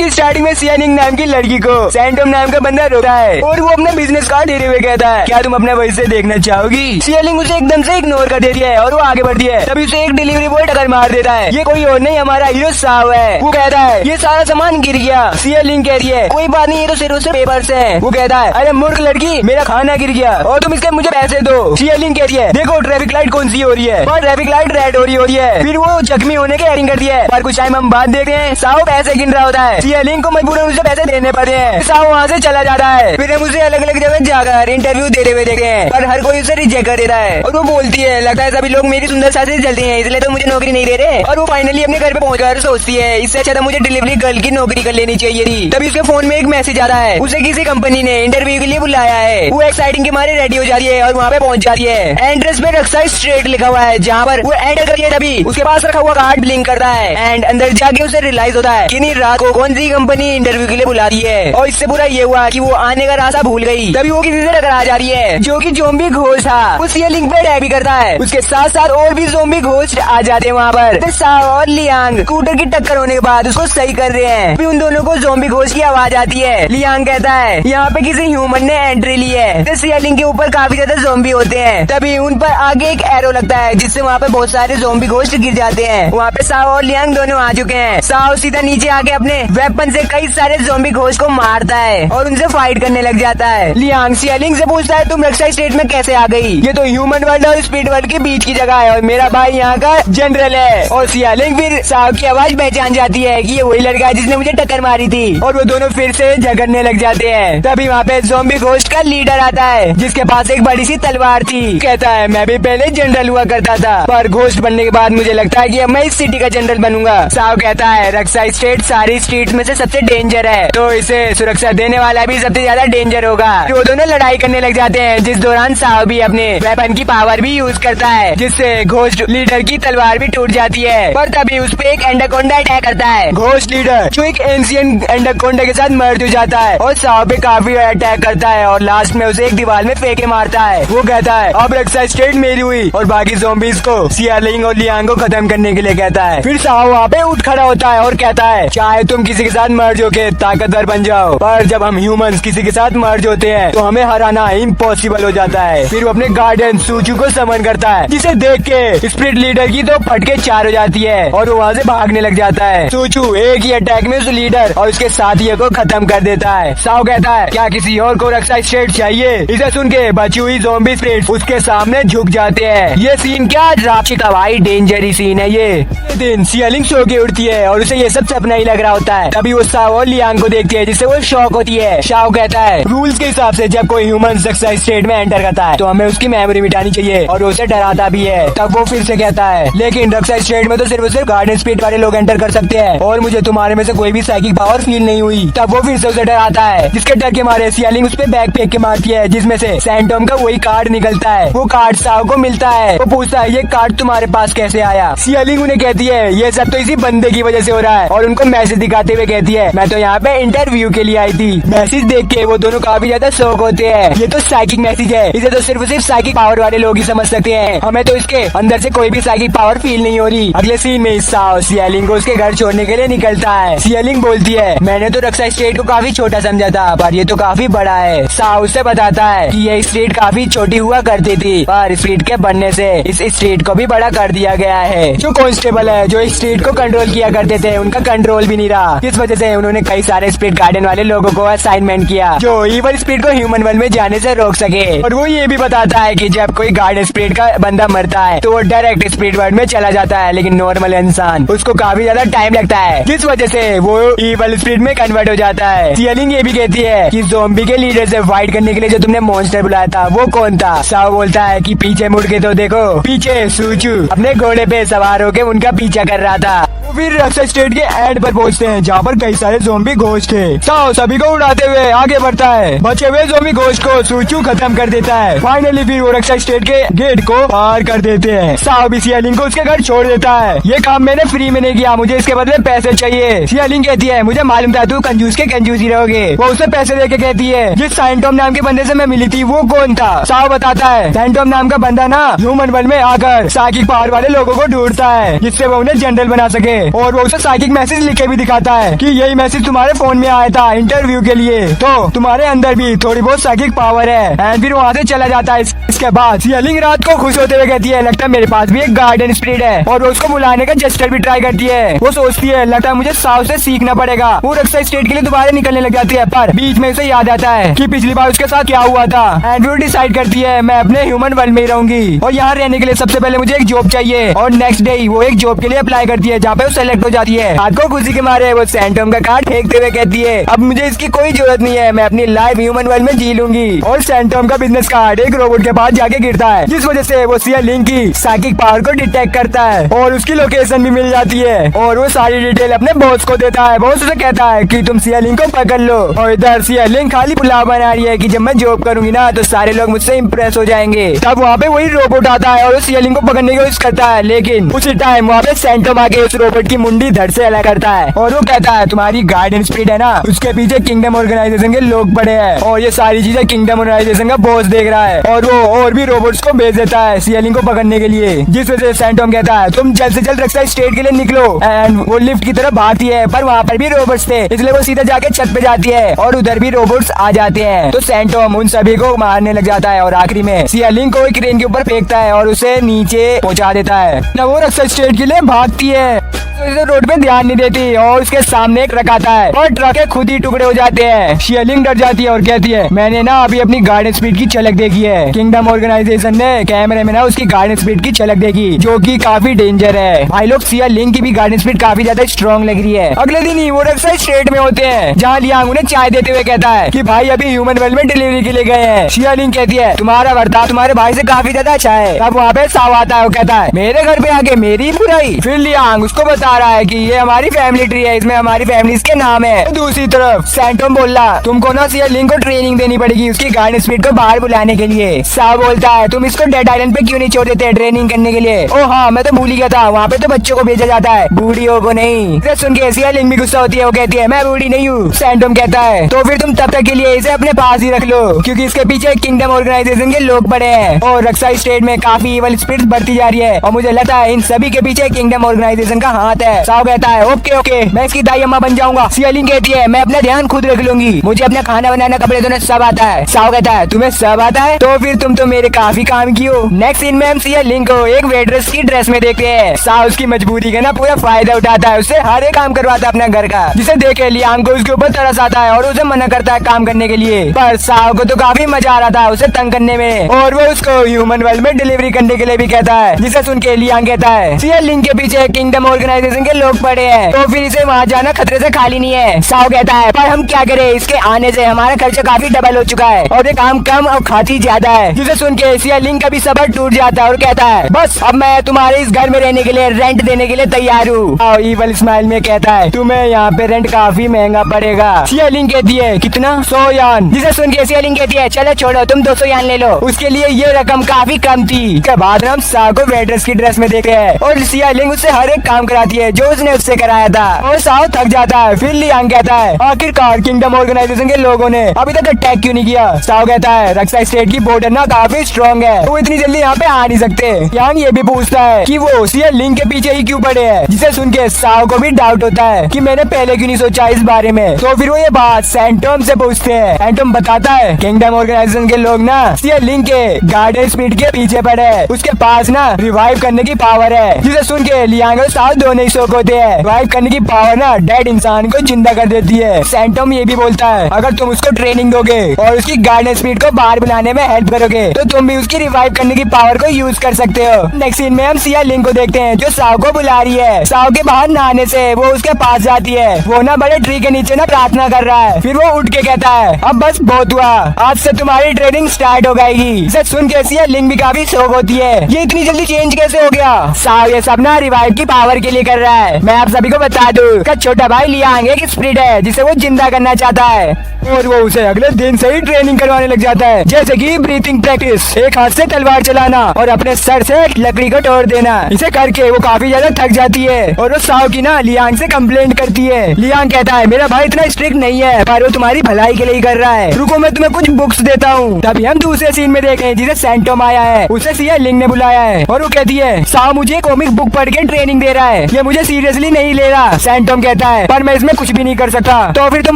स्टार्टिंग में सियानिंग नाम की लड़की को सैंटोम नाम का बंदा रोकता है और वो अपना बिजनेस कार्ड देते हुए कहता है क्या तुम अपने वैसे देखना चाहोगी। सियालिंग उसे एकदम से इग्नोर कर देती है और वो आगे बढ़ती है। तभी उसे एक डिलीवरी बॉय टक्कर मार देता है। ये कोई और नहीं हमारा हीरो साव है। वो कहता है ये सारा सामान गिर गया। सियालिंग कह रही है कोई बात नहीं, ये तो सिर्फ पेपर्स है। वो कहता है अरे मूर्ख लड़की मेरा खाना गिर गया और तुम इसके मुझे पैसे दो। सियालिंग कह रही है देखो ट्रैफिक लाइट कौन सी हो रही है और ट्रैफिक लाइट रेड हो रही है। फिर वो जख्मी होने की एक्टिंग करती है। पर कुछ टाइम हम बाद बाद देखते हैं साओ पैसे गिन रहा होता है। सियालिंग को मजबूरन उसे पैसे देने पड़ते हैं। साओ वहाँ से चला जाता है। फिर हम उसे अलग अलग जगह जाकर इंटरव्यू देते हुए देखे हैं, पर हर कोई उसे रिजेक्ट कर देता है। और वो बोलती है लगता है सभी लोग मेरी सुंदरता से जलते हैं, इसलिए तो मुझे नौकरी नहीं दे रहे। और वो फाइनली अपने घर पे पहुंचकर सोचती है इससे अच्छा था मुझे डिलीवरी गर्ल की नौकरी कर लेनी चाहिए थी। तभी उसके फोन में एक मैसेज आता है, उसे किसी कंपनी ने इंटरव्यू के लिए बुलाया है। वो एक्साइटिंग के मारे रेडी हो जाती है और वहाँ पे पहुंच जाती है। एंट्रेंस पे रक्षा स्ट्रेट लिखा हुआ है, जहाँ पर वो एंटर करती है तभी उसके पास रखा हुआ कार्ड ब्लिंक करता है एंड अंदर जाके उसे रियलाइज होता है कि नहीं रात को कौन सी कंपनी इंटरव्यू के लिए बुला रही है। और इससे बुरा ये हुआ कि वो आने का रास्ता भूल गई। तभी वो किसी से टकरा जा रही है जो कि ज़ॉम्बी घोस्ट था। वो सियालिंग पे अटैक भी करता है। उसके साथ साथ और भी ज़ॉम्बी घोस्ट आ जाते हैं वहाँ पर। फिर साओ और लियांग स्कूटर की टक्कर होने के बाद उसको सही कर रहे हैं। फिर उन दोनों को ज़ॉम्बी घोस्ट की आवाज आती है। लियांग कहता है यहाँ पे किसी ह्यूमन ने एंट्री ली है। तो सियालिंग के ऊपर काफी ज्यादा ज़ॉम्बी होते हैं। तभी उन पर आगे एक एरो लगता है जिससे वहाँ पे बहुत सारे ज़ॉम्बी घोस्ट गिर जाते हैं। वहाँ पे साओ और लियांग दोनों आ चुके हैं। साओ सीधा नीचे आके अपने वेपन से कई सारे ज़ॉम्बी घोस्ट को मारता है और उनसे फाइट करने लग जाता है। लियांग सियालिंग से पूछता है तुम रक्षा स्टेट में कैसे आ गई? ये तो ह्यूमन वर्ल्ड और स्पीड वर्ल्ड के बीच की जगह है और मेरा भाई यहाँ का जनरल है। और सियालिंग फिर साओ की आवाज पहचान जाती है कि ये वही लड़का है जिसने मुझे टक्कर मारी थी। और वो दोनों फिर से झगड़ने लग जाते हैं। तभी वहाँ पे ज़ॉम्बी घोस्ट का लीडर आता है जिसके पास एक बड़ी सी तलवार थी। कहता है मैं भी पहले जनरल हुआ करता था, पर घोस्ट बनने के बाद मुझे लगता है कि अब मैं इस सिटी का जनरल बनूंगा। साओ कहता है रक्षा स्टेट सारी स्ट्रीट में से सबसे डेंजर है, तो इसे सुरक्षा देने वाला भी सबसे ज्यादा डेंजर होगा। वो दोनों लड़ाई करने लग जाते हैं, जिस दौरान साओ भी अपने वेपन की पावर भी यूज करता है, जिससे घोस्ट लीडर की तलवार भी टूट जाती है। पर तभी उस पे एक एंडाकोंडा अटैक करता है। घोस्ट लीडर जो एक एंशिएंट एंडाकोंडा के साथ मर्ज हो जाता है और साओ पे काफी अटैक करता है और लास्ट में उसे एक दीवार में फेंके मारता है। वो कहता है अब रक्षा स्टेट मेरी हुई और बाकी ज़ॉम्बीज को सियालिंग और लियांग को खत्म करने के लिए कहता है। फिर साओ वहाँ पे उठ खड़ा होता है और कहता है चाहे तुम किसी के साथ मर्ज होके ताकतवर बन जाओ, पर जब हम ह्यूमंस किसी के साथ मर्ज होते हैं तो हमें हराना इम्पॉसिबल हो जाता है। फिर वो अपने गार्डियन सूचू को समन करता है, जिसे देख के स्पिरिट लीडर की तो फटके चार हो जाती है और वो वहाँ से भागने लग जाता है। सूचू एक ही अटैक में उस लीडर और उसके साथियों को खत्म कर देता है। साओ कहता है क्या किसी और को रक्षा स्टेट चाहिए? इसे सुन के बची हुई ज़ॉम्बी स्पिरिट उसके सामने झुक जाते हैं। ये सीन क्या राक्षी का भाई डेंजर ही सीन है। ये दिन सियालिंग सो के उठती है और उसे ये सब सपना ही लग रहा होता है। तभी वो साओ और लियांग को देखती है जिससे वो शॉक होती है। साओ कहता है रूल्स के हिसाब से जब कोई ह्यूमन रक्षा स्टेट में एंटर करता है तो हमें उसकी मेमोरी मिटानी चाहिए और उसे डराता भी है। तब वो फिर से कहता है लेकिन रक्षा स्टेट में तो सिर्फ गार्डियन स्पिरिट वाले लोग एंटर कर सकते हैं और मुझे तुम्हारे में से कोई भी साइकिक पावर फील नहीं हुई। तब वो फिर से उसे डराता है, जिसके डर के मारे सियालिंग उस पे बैग फेंक के मारती है, जिसमें से सैंटोम का वही कार्ड निकलता है। वो कार्ड साओ को मिलता है। वो पूछता है ये कार्ड तुम्हारे पास कैसे आया? सियालिंग उन्हें कहती है ये सब तो इसी बंदे की वजह से हो रहा है और उनको मैसेज दिखाते हुए कहती है मैं तो यहाँ पे इंटरव्यू के लिए आई थी। मैसेज देख के वो दोनों काफी ज्यादा शौक होते हैं। ये तो साइकिक मैसेज है, इसे तो सिर्फ साइकिक पावर वाले लोग ही समझ सकते हैं, हमें तो इसके अंदर से कोई भी साइकिक पावर फील नहीं हो रही। अगले सीन में साओ सियालिंग को उसके घर छोड़ने के लिए निकलता है। सियालिंग बोलती है मैंने तो रक्षा स्टेट को काफी छोटा समझा था, पर ये तो काफी बड़ा है। साओ उससे बताता है कि ये स्ट्रीट काफी छोटी हुआ करती थी, पर स्ट्रीट के बनने से इस स्ट्रीट को भी बड़ा कर दिया गया है। जो कांस्टेबल है जो इस स्ट्रीट को कंट्रोल किया करते थे उनका कंट्रोल भी नहीं रहा, इस वजह से उन्होंने कई सारे स्पिरिट गार्डन वाले लोगों को असाइनमेंट किया जो इवल स्पिरिट को ह्यूमन वर्ल्ड में जाने से रोक सके। और वो ये भी बताता है कि जब कोई गार्डन स्पिरिट का बंदा मरता है तो वो डायरेक्ट स्पिरिट वर्ल्ड में चला जाता है, लेकिन नॉर्मल इंसान उसको काफी ज्यादा टाइम लगता है, जिस वजह से वो इवल स्पिरिट में कन्वर्ट हो जाता है। सियालिंग ये भी कहती है कि ज़ॉम्बी के लीडर से फाइट करने के लिए जो तुमने मॉन्स्टर बुलाया था वो कौन था? साओ बोलता है कि पीछे मुड़ के तो देखो, पीछे सूचू अपने घोड़े पे सवार होके उनका पीछा कर रहा था। फिर रक्षा स्टेट के एंड पर पहुंचते हैं जहाँ पर कई सारे ज़ॉम्बी घोस्ट थे। साओ सभी को उड़ाते हुए आगे बढ़ता है। बचे हुए ज़ॉम्बी घोस्ट को सूचू खत्म कर देता है। फाइनली फिर वो रक्षा स्टेट के गेट को पार कर देते हैं। साओ भी सियालिंग को उसके घर छोड़ देता है। ये काम मैंने फ्री में नहीं किया, मुझे इसके बदले पैसे चाहिए। सियालिंग कहती है मुझे मालूम था तू कंजूस के कंजूस ही रहोगे। वो उसे पैसे देके कहती है जिस सैंटोम नाम के बंदे से मैं मिली थी वो कौन था? साओ बताता है सैंटोम नाम का बंदा ना ह्यूमन वर्ल्ड में आकर साइकिक पावर वाले लोगों को ढूंढता है जिससे वो उन्हें जनरल बना सके, और वो उसे साइकिक मैसेज लिखे भी दिखाता है कि यही मैसेज तुम्हारे फोन में आया था इंटरव्यू के लिए, तो तुम्हारे अंदर भी थोड़ी बहुत साइकिक पावर है। एंड फिर वहाँ से चला जाता है। इसके बाद सियालिंग रात को खुश होते हुए कहती है लगता है मेरे पास भी एक गार्डन स्पिरिट है, और वो उसको बुलाने का जेस्चर भी ट्राई करती है। वो सोचती है लगता है मुझे साओ से सीखना पड़ेगा। वो रक्षा स्टेट के लिए दोबारा निकलने लग जाती है, पर बीच में उसे याद आता है कि पिछली बार उसके साथ क्या हुआ था। एंड वो डिसाइड करती है मैं अपने ह्यूमन वर्ल्ड में ही रहूंगी और यहाँ रहने के लिए सबसे पहले मुझे एक जॉब चाहिए, और नेक्स्ट डे वो एक जॉब के लिए अप्लाई करती है जहाँ पे वो सेलेक्ट हो जाती है। हाथ को खुशी के मारे वो सैंटोम का कार्ड फेंकते हुए कहती है अब मुझे इसकी कोई जरूरत नहीं है, मैं अपनी लाइफ ह्यूमन वर्ल्ड में जी लूंगी। और सैंटोम का बिजनेस कार्ड एक रोबोट के पास जाके गिरता है, जिस वजह से वो सिया लिंक की साइकिक पावर को डिटेक्ट करता है और उसकी लोकेशन भी मिल जाती है और वो सारी डिटेल अपने बॉस को देता है। बॉस उसे कहता है कि तुम सिया लिंक को पकड़ लो। और इधर सिया लिंक खाली पुलाव बना रही है कि जब मैं जॉब करूंगी ना तो सारे लोग मुझसे इम्प्रेस हो जाएंगे। तब वहाँ पे वही रोबोट आता है और सिया लिंक को पकड़ने की कोशिश करता है, लेकिन उसी टाइम वहाँ पे सैंटोम आके उस रोबोट की मुंडी धड़ से अलग करता है और वो कहता है तुम्हारी गार्डन स्पीड है ना, उसके पीछे किंगडम ऑर्गेनाइजेशन के लोग पड़े हैं और ये सारी चीजें किंगडम ऑर्गेनाइजेशन का बॉस देख रहा है और वो और भी रोबोट्स को भेज देता है सिया लिंक को पकड़ने के लिए। जिस वजह से सैंटोम कहता है तुम जल्द से जल्द रक्षा स्टेट के लिए निकलो। एंड वो लिफ्ट की तरफ भागती है पर वहाँ पर भी रोबोट्स थे, इसलिए वो सीधा जाके छत पे जाती है और उधर भी रोबोट्स आ जाते हैं। तो सैंटोम उन सभी को मारने लग जाता है और आखिरी में सिया लिंक को एक क्रेन के ऊपर फेंकता है और उसे नीचे पहुंचा देता है। ना वो रक्षा स्टेट के लिए भागती है तो रोड पे ध्यान नहीं देती और उसके सामने एक ट्रक आता है और ट्रक के खुद ही टुकड़े हो जाते हैं। सिया लिंक डर जाती है और कहती है मैंने ना अभी अपनी गार्डन स्पीड की झलक देखी है। किंगडम ऑर्गेनाइजेशन ने कैमरे में ना उसकी गार्डन स्पीड की झलक देखी जो कि काफी डेंजर है। भाई लोग सिया लिंक की भी गार्डन स्पीड काफी ज्यादा स्ट्रॉन्ग लग रही है। अगले दिन ही वो रक्षा स्टेट में होते हैं जहाँ लियांग उन्हें चाय देते हुए कहता है कि भाई अभी ह्यूमन वर्ल्ड में डिलीवरी के लिए गए हैं। सिया लिंक कहती है तुम्हारा बर्ताव तुम्हारे भाई से काफी ज्यादा अच्छा है। अब वहाँ पे साव आता है, वो कहता है मेरे घर पे आके मेरी बुराई। फिर लियांग उसको बता रहा है कि ये हमारी फैमिली ट्री है, इसमें हमारी फैमिली के नाम है। तो दूसरी तरफ सैंटोम बोल रहा तुमको ना सिया लिंक को ट्रेनिंग देनी पड़ेगी उसकी गार्डन स्पीड को बाहर बुलाने के लिए। साव बोलता है तुम इसको डेड आइलैंड पे क्यों नहीं छोड़ देते ट्रेनिंग करने के लिए। ओ हाँ मैं तो भूल ही गया था, वहाँ पे तो बच्चों को भेजा जाता है बूढ़ियों को नहीं। इसे सुन के सिया लिंक भी गुस्सा होती है, वो कहती है मैं बूढ़ी नहीं हूँ। सैंटोम कहता है तो फिर तुम तब तक के लिए इसे अपने पास ही रख लो क्योंकि इसके पीछे किंगडम ऑर्गेनाइजेशन के लोग पड़े हैं और रक्षा स्टेट में काफी इवल स्पिरिट्स बढ़ती जा रही है और मुझे लगता है इन सभी के पीछे किंगडम ऑर्गेनाइजेशन का हाथ है। साव कहता है ओके ओके मैं इसकी दाई अम्मा बन जाऊंगा। सिया लिंक कहती है मैं अपना ध्यान खुद रख लूंगी, मुझे अपना खाना बनाना कपड़े धोना सब आता है। साव कहता है तुम्हें सब आता है तो फिर तुम तो मेरे काफी काम की हो। नेक्स्ट सीन में हम सिया लिंक को एक वेट्रेस की ड्रेस में देखते हैं। साव उसकी मजबूरी का ना पूरा फायदा उठाता है, उससे हर एक काम करवाता है अपना घर का, जिसे देखे लियांग को उसके ऊपर तरस आता है और उसे मना करता है काम करने के लिए। पर साव को तो काफी मजा आ रहा था उसे तंग करने में और वो उसको ह्यूमन वर्ल्ड में डिलीवरी करने के लिए भी कहता है, जिसे सुन के लियांग कहता है सिया लिंक के पीछे किंगडम ऑर्गेनाइजेशन के लोग पड़े हैं तो फिर इसे वहाँ जाना खतरे से खाली नहीं है। साव कहता है पर हम क्या करें, इसके आने से हमारा खर्चा काफी डबल हो चुका है और ये काम कम और खाती ज्यादा है। जिसे सुन के सिया लिंक का भी सबर टूट जाता है और कहता है बस अब मैं तुम्हारे इस घर में रहने के लिए रेंट देने के लिए तैयार हूँ। और ईवल स्माइल में कहता है तुम्हें यहाँ पे रेंट काफी महंगा पड़ेगा। सिया लिंक कहती है कितना 100 यान। जिसे सुन के सिया लिंक कहती है चलो छोड़ो तुम 200 यान ले लो, उसके लिए ये रकम काफी कम थी। इसके बाद हम साव को वेट्रेस की ड्रेस में देखते हैं और सिया लिंक उससे हर एक काम कराती है जो उसने उससे कराया था और साव थक जाता है। फिर लियांग कहता है आखिरकार किंगडम ऑर्गेनाइजेशन के लोगों ने अभी तक अटैक क्यों नहीं किया। साव कहता है रक्षा स्टेट की बॉर्डर ना काफी स्ट्रॉन्ग है, वो इतनी जल्दी यहाँ पे आ नहीं सकते। लियांग ये भी पूछता है कि वो सिया लिंक के पीछे ही क्यों पड़े हैं, जिसे सुन के साव को भी डाउट होता है कि मैंने पहले क्यों नहीं सोचा इस बारे में। तो फिर वो ये बात सैंटोम से पूछते हैं। सैंटोम बताता है किंगडम ऑर्गेनाइजेशन के लोग ना सिया लिंक के गार्डन स्पीड के पीछे पड़े हैं, उसके पास ना रिवाइव करने की पावर है। जिसे सुन के लियांग और साव दोनों ही शौक होते हैं, रिवाइव करने की पावर ना डेड इंसान को जिंदा कर देती है। सैंटोम ये भी बोलता है अगर तुम उसको ट्रेनिंग दोगे और उसकी गार्डन स्पीड को बाहर बुलाने में हेल्प करोगे तो तुम भी उसकी रिवाइव करने की पावर को यूज कर सकते हो। नेक्स्ट सीन में हम सिया लिंक को देखते हैं जो साव को बुला रही है। साव के बाहर नहाने से वो उसके पास जाती है, वो ना बड़े ट्री के नीचे ना प्रार्थना कर रहा है। फिर वो उठ के कहता है अब बस बहुत हुआ, आज से तुम्हारी ट्रेनिंग स्टार्ट हो जाएगी। इसे सुन के सिया लिंक भी काफी शौक होती है, ये इतनी जल्दी चेंज कैसे हो गया। साव ये सब ना रिवाइव की पावर के लिए कर रहा है। मैं आप सभी को बता दूं का छोटा भाई लियांग एक स्पिरिट है जिसे वो जिंदा करना चाहता है और वो उसे अगले दिन से ही ट्रेनिंग करवाने लग जाता है, जैसे कि ब्रीथिंग प्रैक्टिस, एक हाथ से तलवार चलाना और अपने सर से लकड़ी को तोड़ देना। इसे करके वो काफी ज्यादा थक जाती है और वो साव की ना लियांग से कंप्लेंट करती है। लियांग कहता है मेरा भाई इतना स्ट्रिक्ट नहीं है पर वो तुम्हारी भलाई के लिए कर रहा है, रुको मैं तुम्हें कुछ बुक्स देता हूँ। तभी हम दूसरे सीन में देख रहे हैं जिसे सैंटोम आया है, उसे सिया लिंक ने बुलाया है और वो कहती है साव मुझे कॉमिक बुक पढ़ के ट्रेनिंग दे रहा है, ये मुझे सीरियसली नहीं ले रहा। सैंटोम कहता है पर मैं इसमें कुछ भी नहीं कर सकता, तो फिर तुम